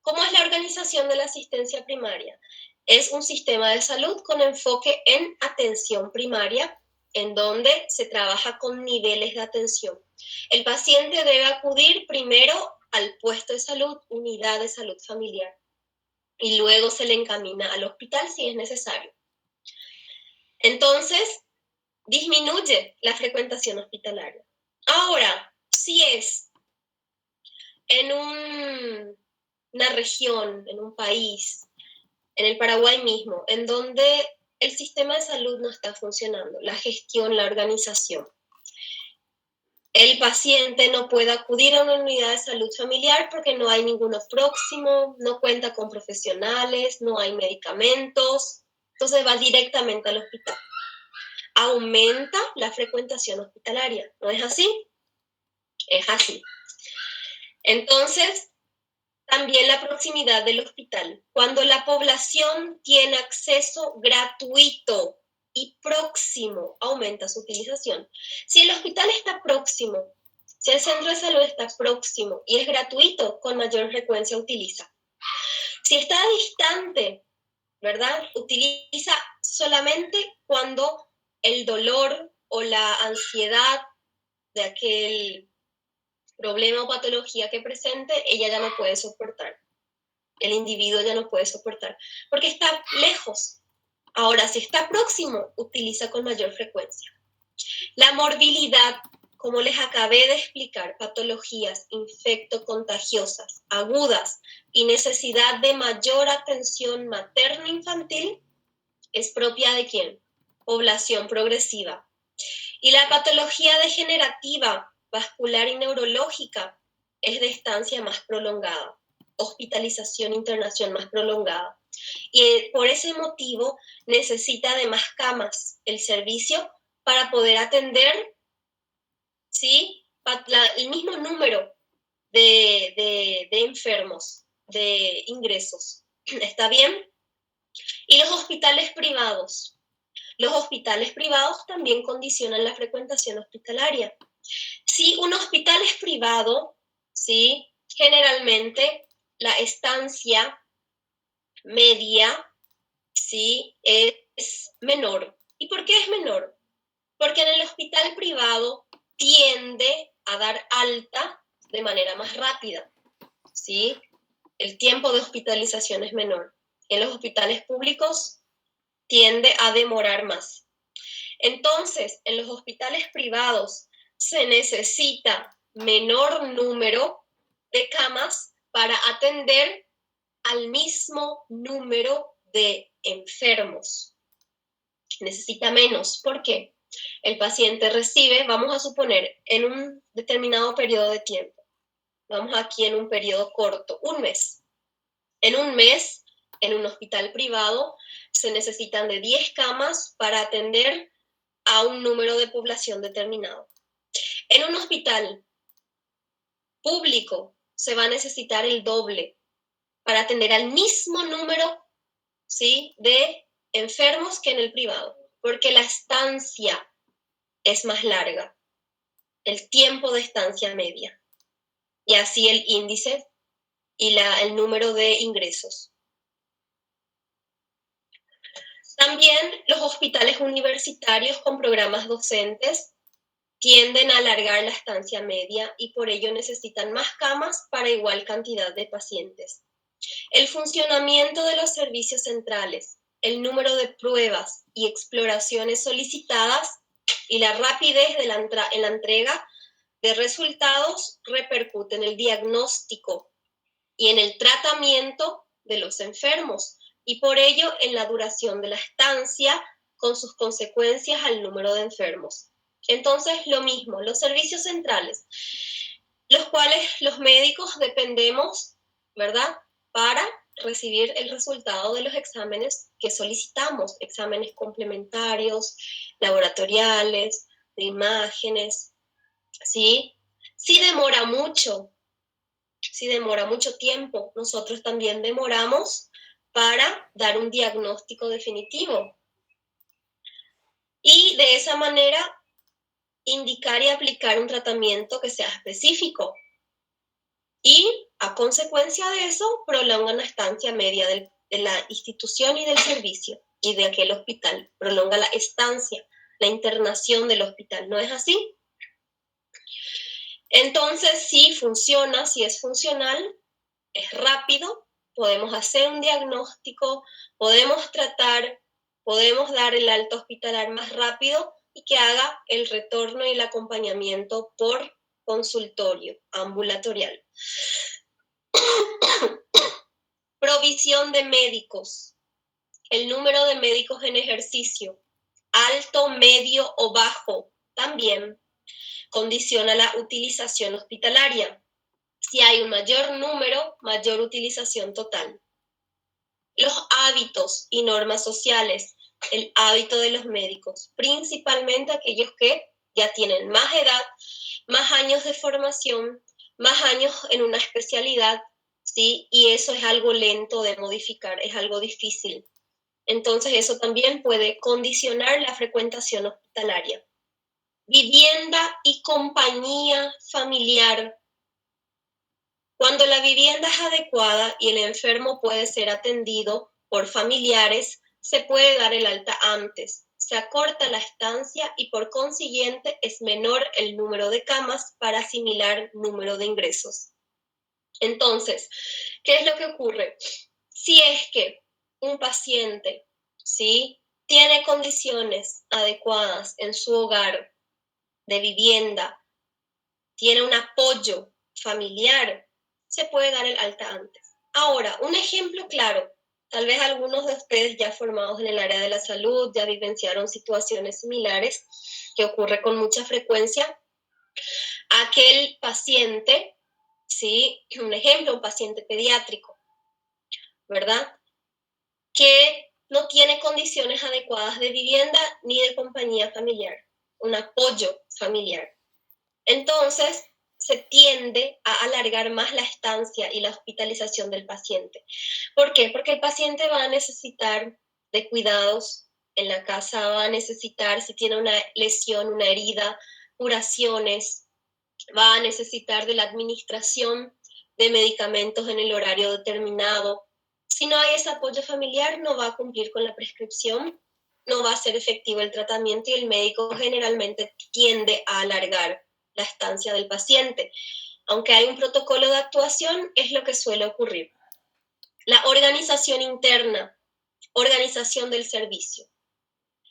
¿Cómo es la organización de la asistencia primaria? Es un sistema de salud con enfoque en atención primaria, en donde se trabaja con niveles de atención. El paciente debe acudir primero al puesto de salud, unidad de salud familiar, y luego se le encamina al hospital si es necesario. Entonces, disminuye la frecuentación hospitalaria. Ahora, si es en una región, en un país, en el Paraguay mismo, en donde el sistema de salud no está funcionando, la gestión, la organización, el paciente no puede acudir a una unidad de salud familiar porque no hay ninguno próximo, no cuenta con profesionales, no hay medicamentos, entonces va directamente al hospital. Aumenta la frecuentación hospitalaria, ¿no es así? Es así. Entonces, también la proximidad del hospital. Cuando la población tiene acceso gratuito y próximo, aumenta su utilización. Si el hospital está próximo, si el centro de salud está próximo y es gratuito, con mayor frecuencia utiliza. Si está distante, ¿verdad? Utiliza solamente cuando el dolor o la ansiedad de aquel problema o patología que presente, ella ya no puede soportar. El individuo ya no puede soportar, porque está lejos. Ahora, si está próximo, utiliza con mayor frecuencia. La morbilidad, como les acabé de explicar, patologías infectocontagiosas, agudas y necesidad de mayor atención materno-infantil, es propia de ¿quién? Población progresiva. Y la patología degenerativa, vascular y neurológica, es de estancia más prolongada, hospitalización, internación más prolongada. Y por ese motivo necesita de más camas el servicio para poder atender, ¿sí? El mismo número de enfermos, de ingresos. ¿Está bien? Y los hospitales privados. Los hospitales privados también condicionan la frecuentación hospitalaria. Si un hospital es privado, ¿sí? Generalmente la estancia media, ¿sí? Es menor. ¿Y por qué es menor? Porque en el hospital privado tiende a dar alta de manera más rápida, ¿sí? El tiempo de hospitalización es menor. En los hospitales públicos tiende a demorar más. Entonces, en los hospitales privados se necesita menor número de camas para atender al mismo número de enfermos. Necesita menos. ¿Por qué? El paciente recibe, vamos a suponer, en un determinado periodo de tiempo. Vamos aquí en un periodo corto, un mes. En un mes, en un hospital privado, se necesitan de 10 camas para atender a un número de población determinado. En un hospital público se va a necesitar el doble para atender al mismo número, ¿sí?, de enfermos que en el privado, porque la estancia es más larga, el tiempo de estancia media, y así el índice y el número de ingresos. También los hospitales universitarios con programas docentes tienden a alargar la estancia media y por ello necesitan más camas para igual cantidad de pacientes. El funcionamiento de los servicios centrales, el número de pruebas y exploraciones solicitadas y la rapidez en la entrega de resultados repercute en el diagnóstico y en el tratamiento de los enfermos y por ello en la duración de la estancia con sus consecuencias al número de enfermos. Entonces, lo mismo, los servicios centrales, los cuales los médicos dependemos, ¿verdad?, para recibir el resultado de los exámenes que solicitamos, exámenes complementarios, laboratoriales, de imágenes, ¿sí? Si demora mucho tiempo, nosotros también demoramos para dar un diagnóstico definitivo. Y de esa manera indicar y aplicar un tratamiento que sea específico. y a consecuencia de eso prolongan la estancia media de la institución y del servicio y de aquel hospital, prolonga la estancia, la internación del hospital, ¿no es así? Entonces, si funciona, si es funcional, es rápido, podemos hacer un diagnóstico, podemos tratar, podemos dar el alta hospitalar más rápido y que haga el retorno y el acompañamiento por consultorio ambulatorial. Provisión de médicos. El número de médicos en ejercicio, alto, medio o bajo, también condiciona la utilización hospitalaria. Si hay un mayor número, mayor utilización total. Los hábitos y normas sociales, el hábito de los médicos, principalmente aquellos que ya tienen más edad, más años de formación, más años en una especialidad, ¿sí? Y eso es algo lento de modificar, es algo difícil. Entonces eso también puede condicionar la frecuentación hospitalaria. Vivienda y compañía familiar. Cuando la vivienda es adecuada y el enfermo puede ser atendido por familiares, se puede dar el alta antes. Se acorta la estancia y por consiguiente es menor el número de camas para asimilar número de ingresos. Entonces, ¿qué es lo que ocurre? Si es que un paciente, ¿sí?, tiene condiciones adecuadas en su hogar de vivienda, tiene un apoyo familiar, se puede dar el alta antes. Ahora, un ejemplo claro, tal vez algunos de ustedes ya formados en el área de la salud ya vivenciaron situaciones similares que ocurre con mucha frecuencia. Aquel paciente, ¿sí?, un ejemplo, un paciente pediátrico, ¿verdad?, que no tiene condiciones adecuadas de vivienda ni de compañía familiar, un apoyo familiar. Entonces, se tiende a alargar más la estancia y la hospitalización del paciente. ¿Por qué? Porque el paciente va a necesitar de cuidados en la casa, va a necesitar, si tiene una lesión, una herida, curaciones, va a necesitar de la administración de medicamentos en el horario determinado. Si no hay ese apoyo familiar, no va a cumplir con la prescripción, no va a ser efectivo el tratamiento y el médico generalmente tiende a alargar la estancia del paciente. Aunque hay un protocolo de actuación, es lo que suele ocurrir. La organización interna, organización del servicio.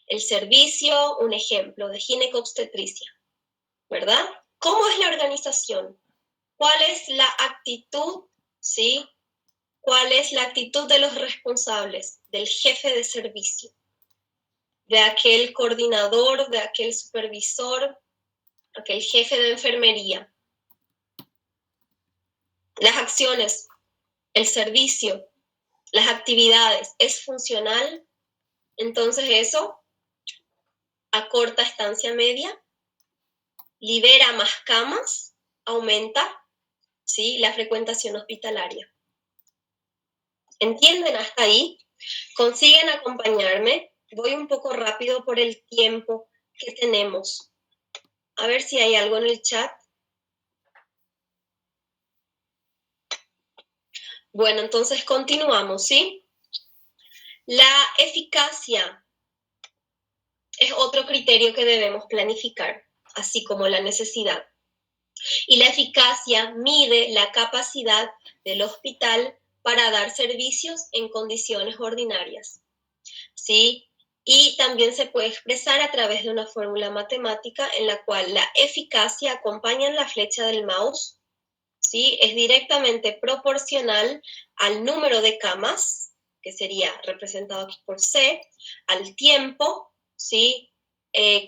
El servicio, un ejemplo, de ginecobstetricia, ¿verdad? ¿Cómo es la organización? ¿Cuál es la actitud, sí? ¿Cuál es la actitud de los responsables, del jefe de servicio, de aquel coordinador, de aquel supervisor, aquel jefe de enfermería? Las acciones, el servicio, las actividades, ¿es funcional? Entonces eso acorta estancia media, libera más camas, aumenta, ¿sí?, la frecuentación hospitalaria. ¿Entienden hasta ahí? ¿Consiguen acompañarme? Voy un poco rápido por el tiempo que tenemos. A ver si hay algo en el chat. Bueno, entonces continuamos, ¿sí? La eficacia es otro criterio que debemos planificar, así como la necesidad. Y la eficacia mide la capacidad del hospital para dar servicios en condiciones ordinarias, ¿sí? Y también se puede expresar a través de una fórmula matemática en la cual la eficacia acompaña en la flecha del mouse, ¿sí? Es directamente proporcional al número de camas, que sería representado aquí por C, al tiempo, ¿sí?,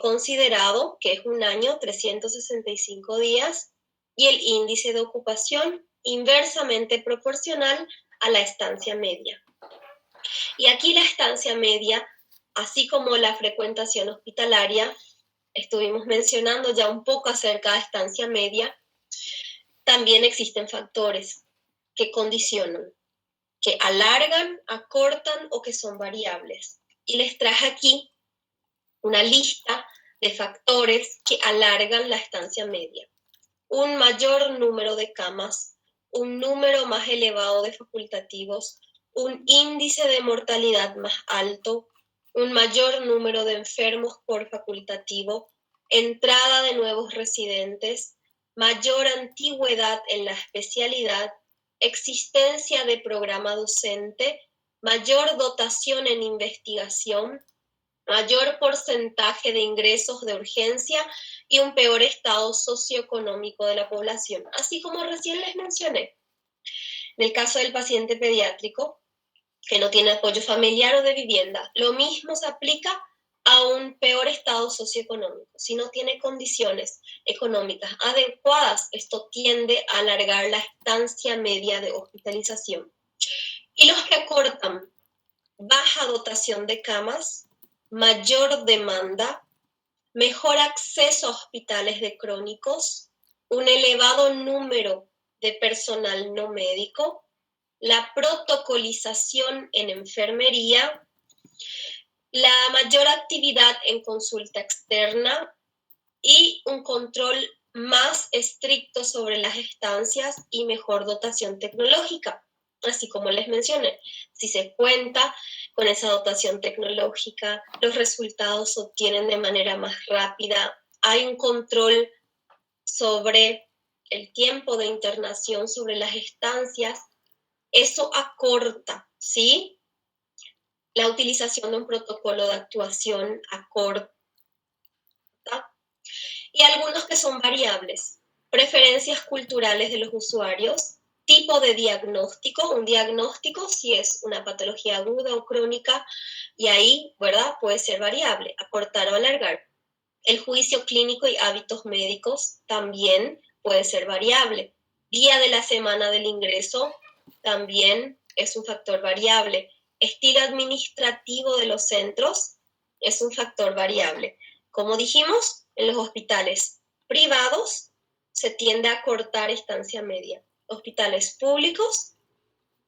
considerado, que es un año, 365 días, y el índice de ocupación inversamente proporcional a la estancia media. Y aquí la estancia media, así como la frecuentación hospitalaria, estuvimos mencionando ya un poco acerca de estancia media, también existen factores que condicionan, que alargan, acortan o que son variables. Y les traje aquí una lista de factores que alargan la estancia media. Un mayor número de camas, un número más elevado de facultativos, un índice de mortalidad más alto, un mayor número de enfermos por facultativo, entrada de nuevos residentes, mayor antigüedad en la especialidad, existencia de programa docente, mayor dotación en investigación, mayor porcentaje de ingresos de urgencia y un peor estado socioeconómico de la población, así como recién les mencioné. En el caso del paciente pediátrico, que no tiene apoyo familiar o de vivienda, lo mismo se aplica a un peor estado socioeconómico. Si no tiene condiciones económicas adecuadas, esto tiende a alargar la estancia media de hospitalización. Y los que acortan, baja dotación de camas, mayor demanda, mejor acceso a hospitales de crónicos, un elevado número de personal no médico, la protocolización en enfermería, la mayor actividad en consulta externa y un control más estricto sobre las estancias y mejor dotación tecnológica. Así como les mencioné, si se cuenta con esa dotación tecnológica, los resultados se obtienen de manera más rápida, hay un control sobre el tiempo de internación, sobre las estancias, eso acorta, ¿sí? La utilización de un protocolo de actuación acorta. Y algunos que son variables, preferencias culturales de los usuarios, tipo de diagnóstico, un diagnóstico si es una patología aguda o crónica, y ahí, ¿verdad? Puede ser variable, acortar o alargar. El juicio clínico y hábitos médicos también puede ser variable. Día de la semana del ingreso también es un factor variable. Estilo administrativo de los centros es un factor variable. Como dijimos, en los hospitales privados se tiende a acortar estancia media. Hospitales públicos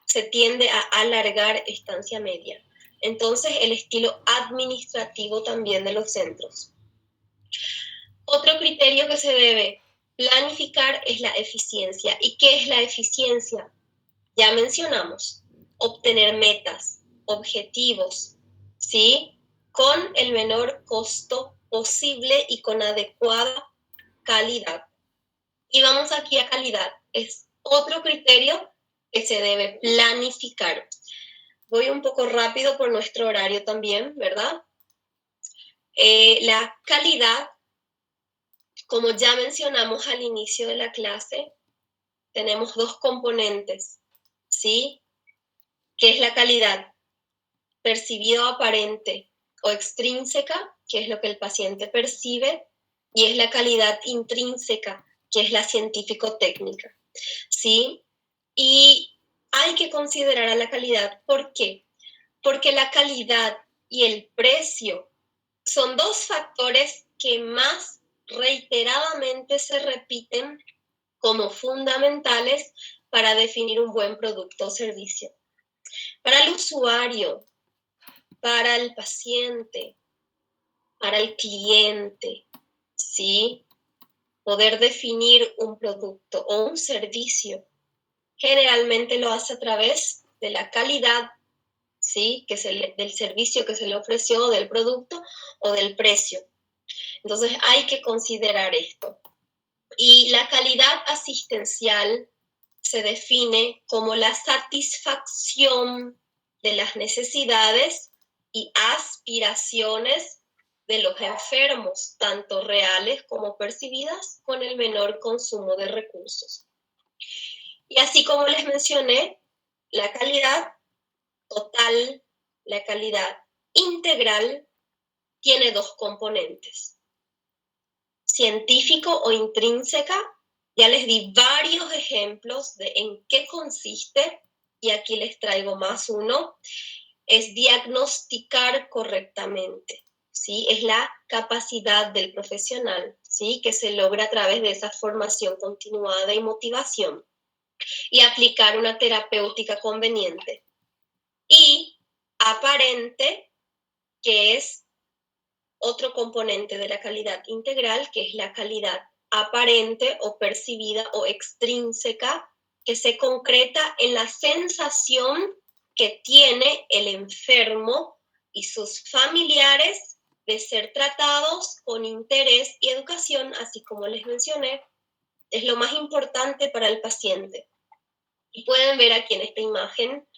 se tiende a alargar estancia media. Entonces, el estilo administrativo también de los centros. Otro criterio que se debe planificar es la eficiencia. ¿Y qué es la eficiencia? Ya mencionamos, obtener metas, objetivos, ¿sí? Con el menor costo posible y con adecuada calidad. Y vamos aquí a calidad. Es otro criterio que se debe planificar. Voy un poco rápido por nuestro horario también, ¿verdad? La calidad, como ya mencionamos al inicio de la clase, tenemos dos componentes, ¿sí? Que es la calidad percibida o aparente o extrínseca, que es lo que el paciente percibe, y es la calidad intrínseca, que es la científico-técnica, ¿sí? Y hay que considerar a la calidad, ¿por qué? Porque la calidad y el precio son dos factores que más reiteradamente se repiten como fundamentales para definir un buen producto o servicio. Para el usuario, para el paciente, para el cliente, ¿sí? Poder definir un producto o un servicio generalmente lo hace a través de la calidad, ¿sí? Del servicio que se le ofreció, del producto o del precio. Entonces hay que considerar esto. Y la calidad asistencial se define como la satisfacción de las necesidades y aspiraciones de los enfermos, tanto reales como percibidas, con el menor consumo de recursos. Y así como les mencioné, la calidad total, la calidad integral, tiene dos componentes. Científico o intrínseca, ya les di varios ejemplos de en qué consiste, y aquí les traigo más uno, es diagnosticar correctamente, ¿sí? Es la capacidad del profesional, ¿sí? Que se logra a través de esa formación continuada y motivación, y aplicar una terapéutica conveniente. Y aparente, que es otro componente de la calidad integral, que es la calidad aparente o percibida o extrínseca, que se concreta en la sensación que tiene el enfermo y sus familiares de ser tratados con interés y educación, así como les mencioné, es lo más importante para el paciente. Y pueden ver aquí en esta imagen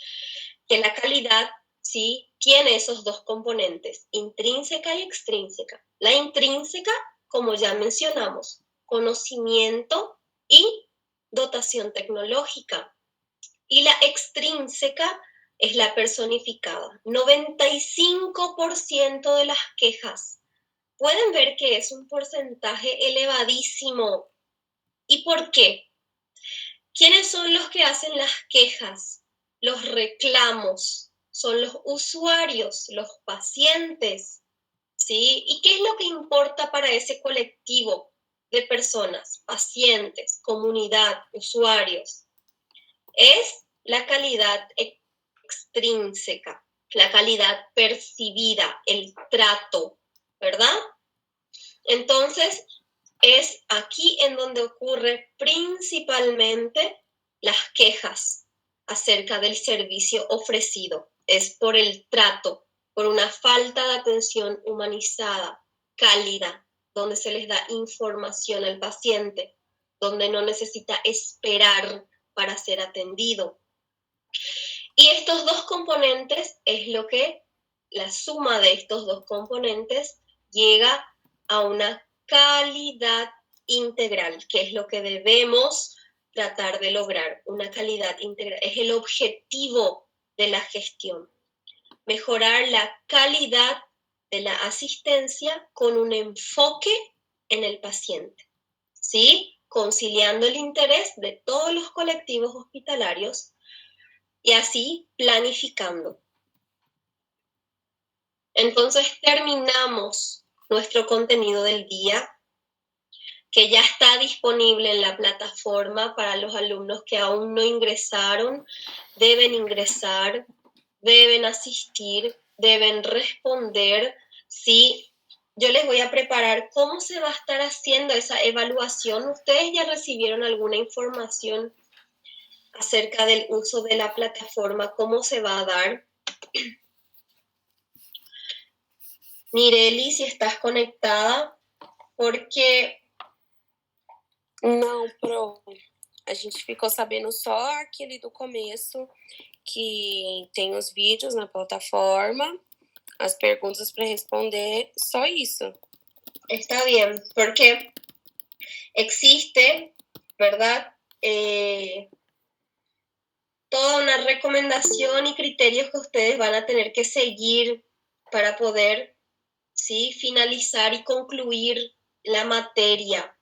que la calidad, ¿sí?, tiene esos dos componentes, intrínseca y extrínseca. La intrínseca, como ya mencionamos, conocimiento y dotación tecnológica. Y la extrínseca es la personificada. 95% de las quejas. Pueden ver que es un porcentaje elevadísimo. ¿Y por qué? ¿Quiénes son los que hacen las quejas? Los reclamos. Son los usuarios, los pacientes, ¿sí? ¿Y qué es lo que importa para ese colectivo de personas, pacientes, comunidad, usuarios? Es la calidad extrínseca, la calidad percibida, el trato, ¿verdad? Entonces, es aquí en donde ocurre principalmente las quejas acerca del servicio ofrecido. Es por el trato, por una falta de atención humanizada, cálida, donde se les da información al paciente, donde no necesita esperar para ser atendido. Y estos dos componentes es lo que, la suma de estos dos componentes llega a una calidad integral, que es lo que debemos tratar de lograr, una calidad integral. Es el objetivo de la gestión, mejorar la calidad de la asistencia con un enfoque en el paciente, ¿sí? Conciliando el interés de todos los colectivos hospitalarios y así planificando. Entonces terminamos nuestro contenido del día, que ya está disponible en la plataforma para los alumnos que aún no ingresaron. Deben ingresar, deben asistir, deben responder, ¿sí? Yo les voy a preparar cómo se va a estar haciendo esa evaluación. Ustedes ya recibieron alguna información acerca del uso de la plataforma, cómo se va a dar. Mireli, si estás conectada, porque... Não, Pro. A gente ficou sabendo só aquele do começo, que tem os vídeos na plataforma, as perguntas para responder, só isso. Está bien, porque existe, ¿verdad? Toda una recomendación y criterios que ustedes van a tener que seguir para poder, ¿sí?, finalizar y concluir la materia.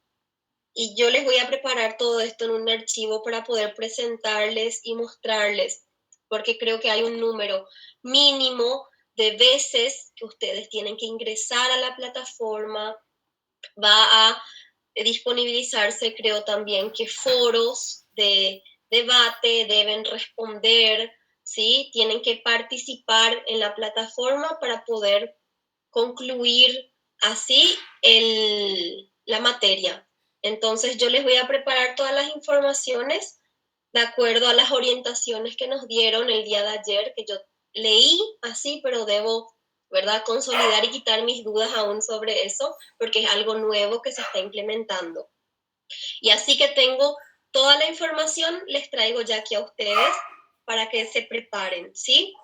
Y yo les voy a preparar todo esto en un archivo para poder presentarles y mostrarles, porque creo que hay un número mínimo de veces que ustedes tienen que ingresar a la plataforma. Va a disponibilizarse, creo también, que foros de debate deben responder, ¿sí? Tienen que participar en la plataforma para poder concluir así la materia. Entonces yo les voy a preparar todas las informaciones de acuerdo a las orientaciones que nos dieron el día de ayer, que yo leí así, pero debo, ¿verdad?, consolidar y quitar mis dudas aún sobre eso, porque es algo nuevo que se está implementando. Y así que tengo toda la información, les traigo ya aquí a ustedes para que se preparen, ¿sí?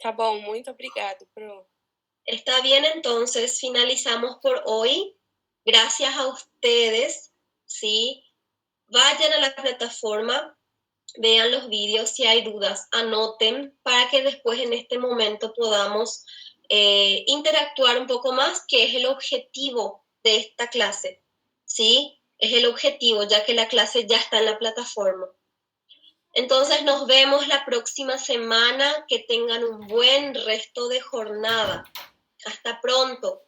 Tá bom, muito obrigado, Pro. Está bien, entonces finalizamos por hoy. Gracias a ustedes, ¿sí? Vayan a la plataforma, vean los vídeos, si hay dudas, anoten para que después en este momento podamos interactuar un poco más, que es el objetivo de esta clase, ¿sí? Es el objetivo, ya que la clase ya está en la plataforma. Entonces nos vemos la próxima semana, que tengan un buen resto de jornada. Hasta pronto.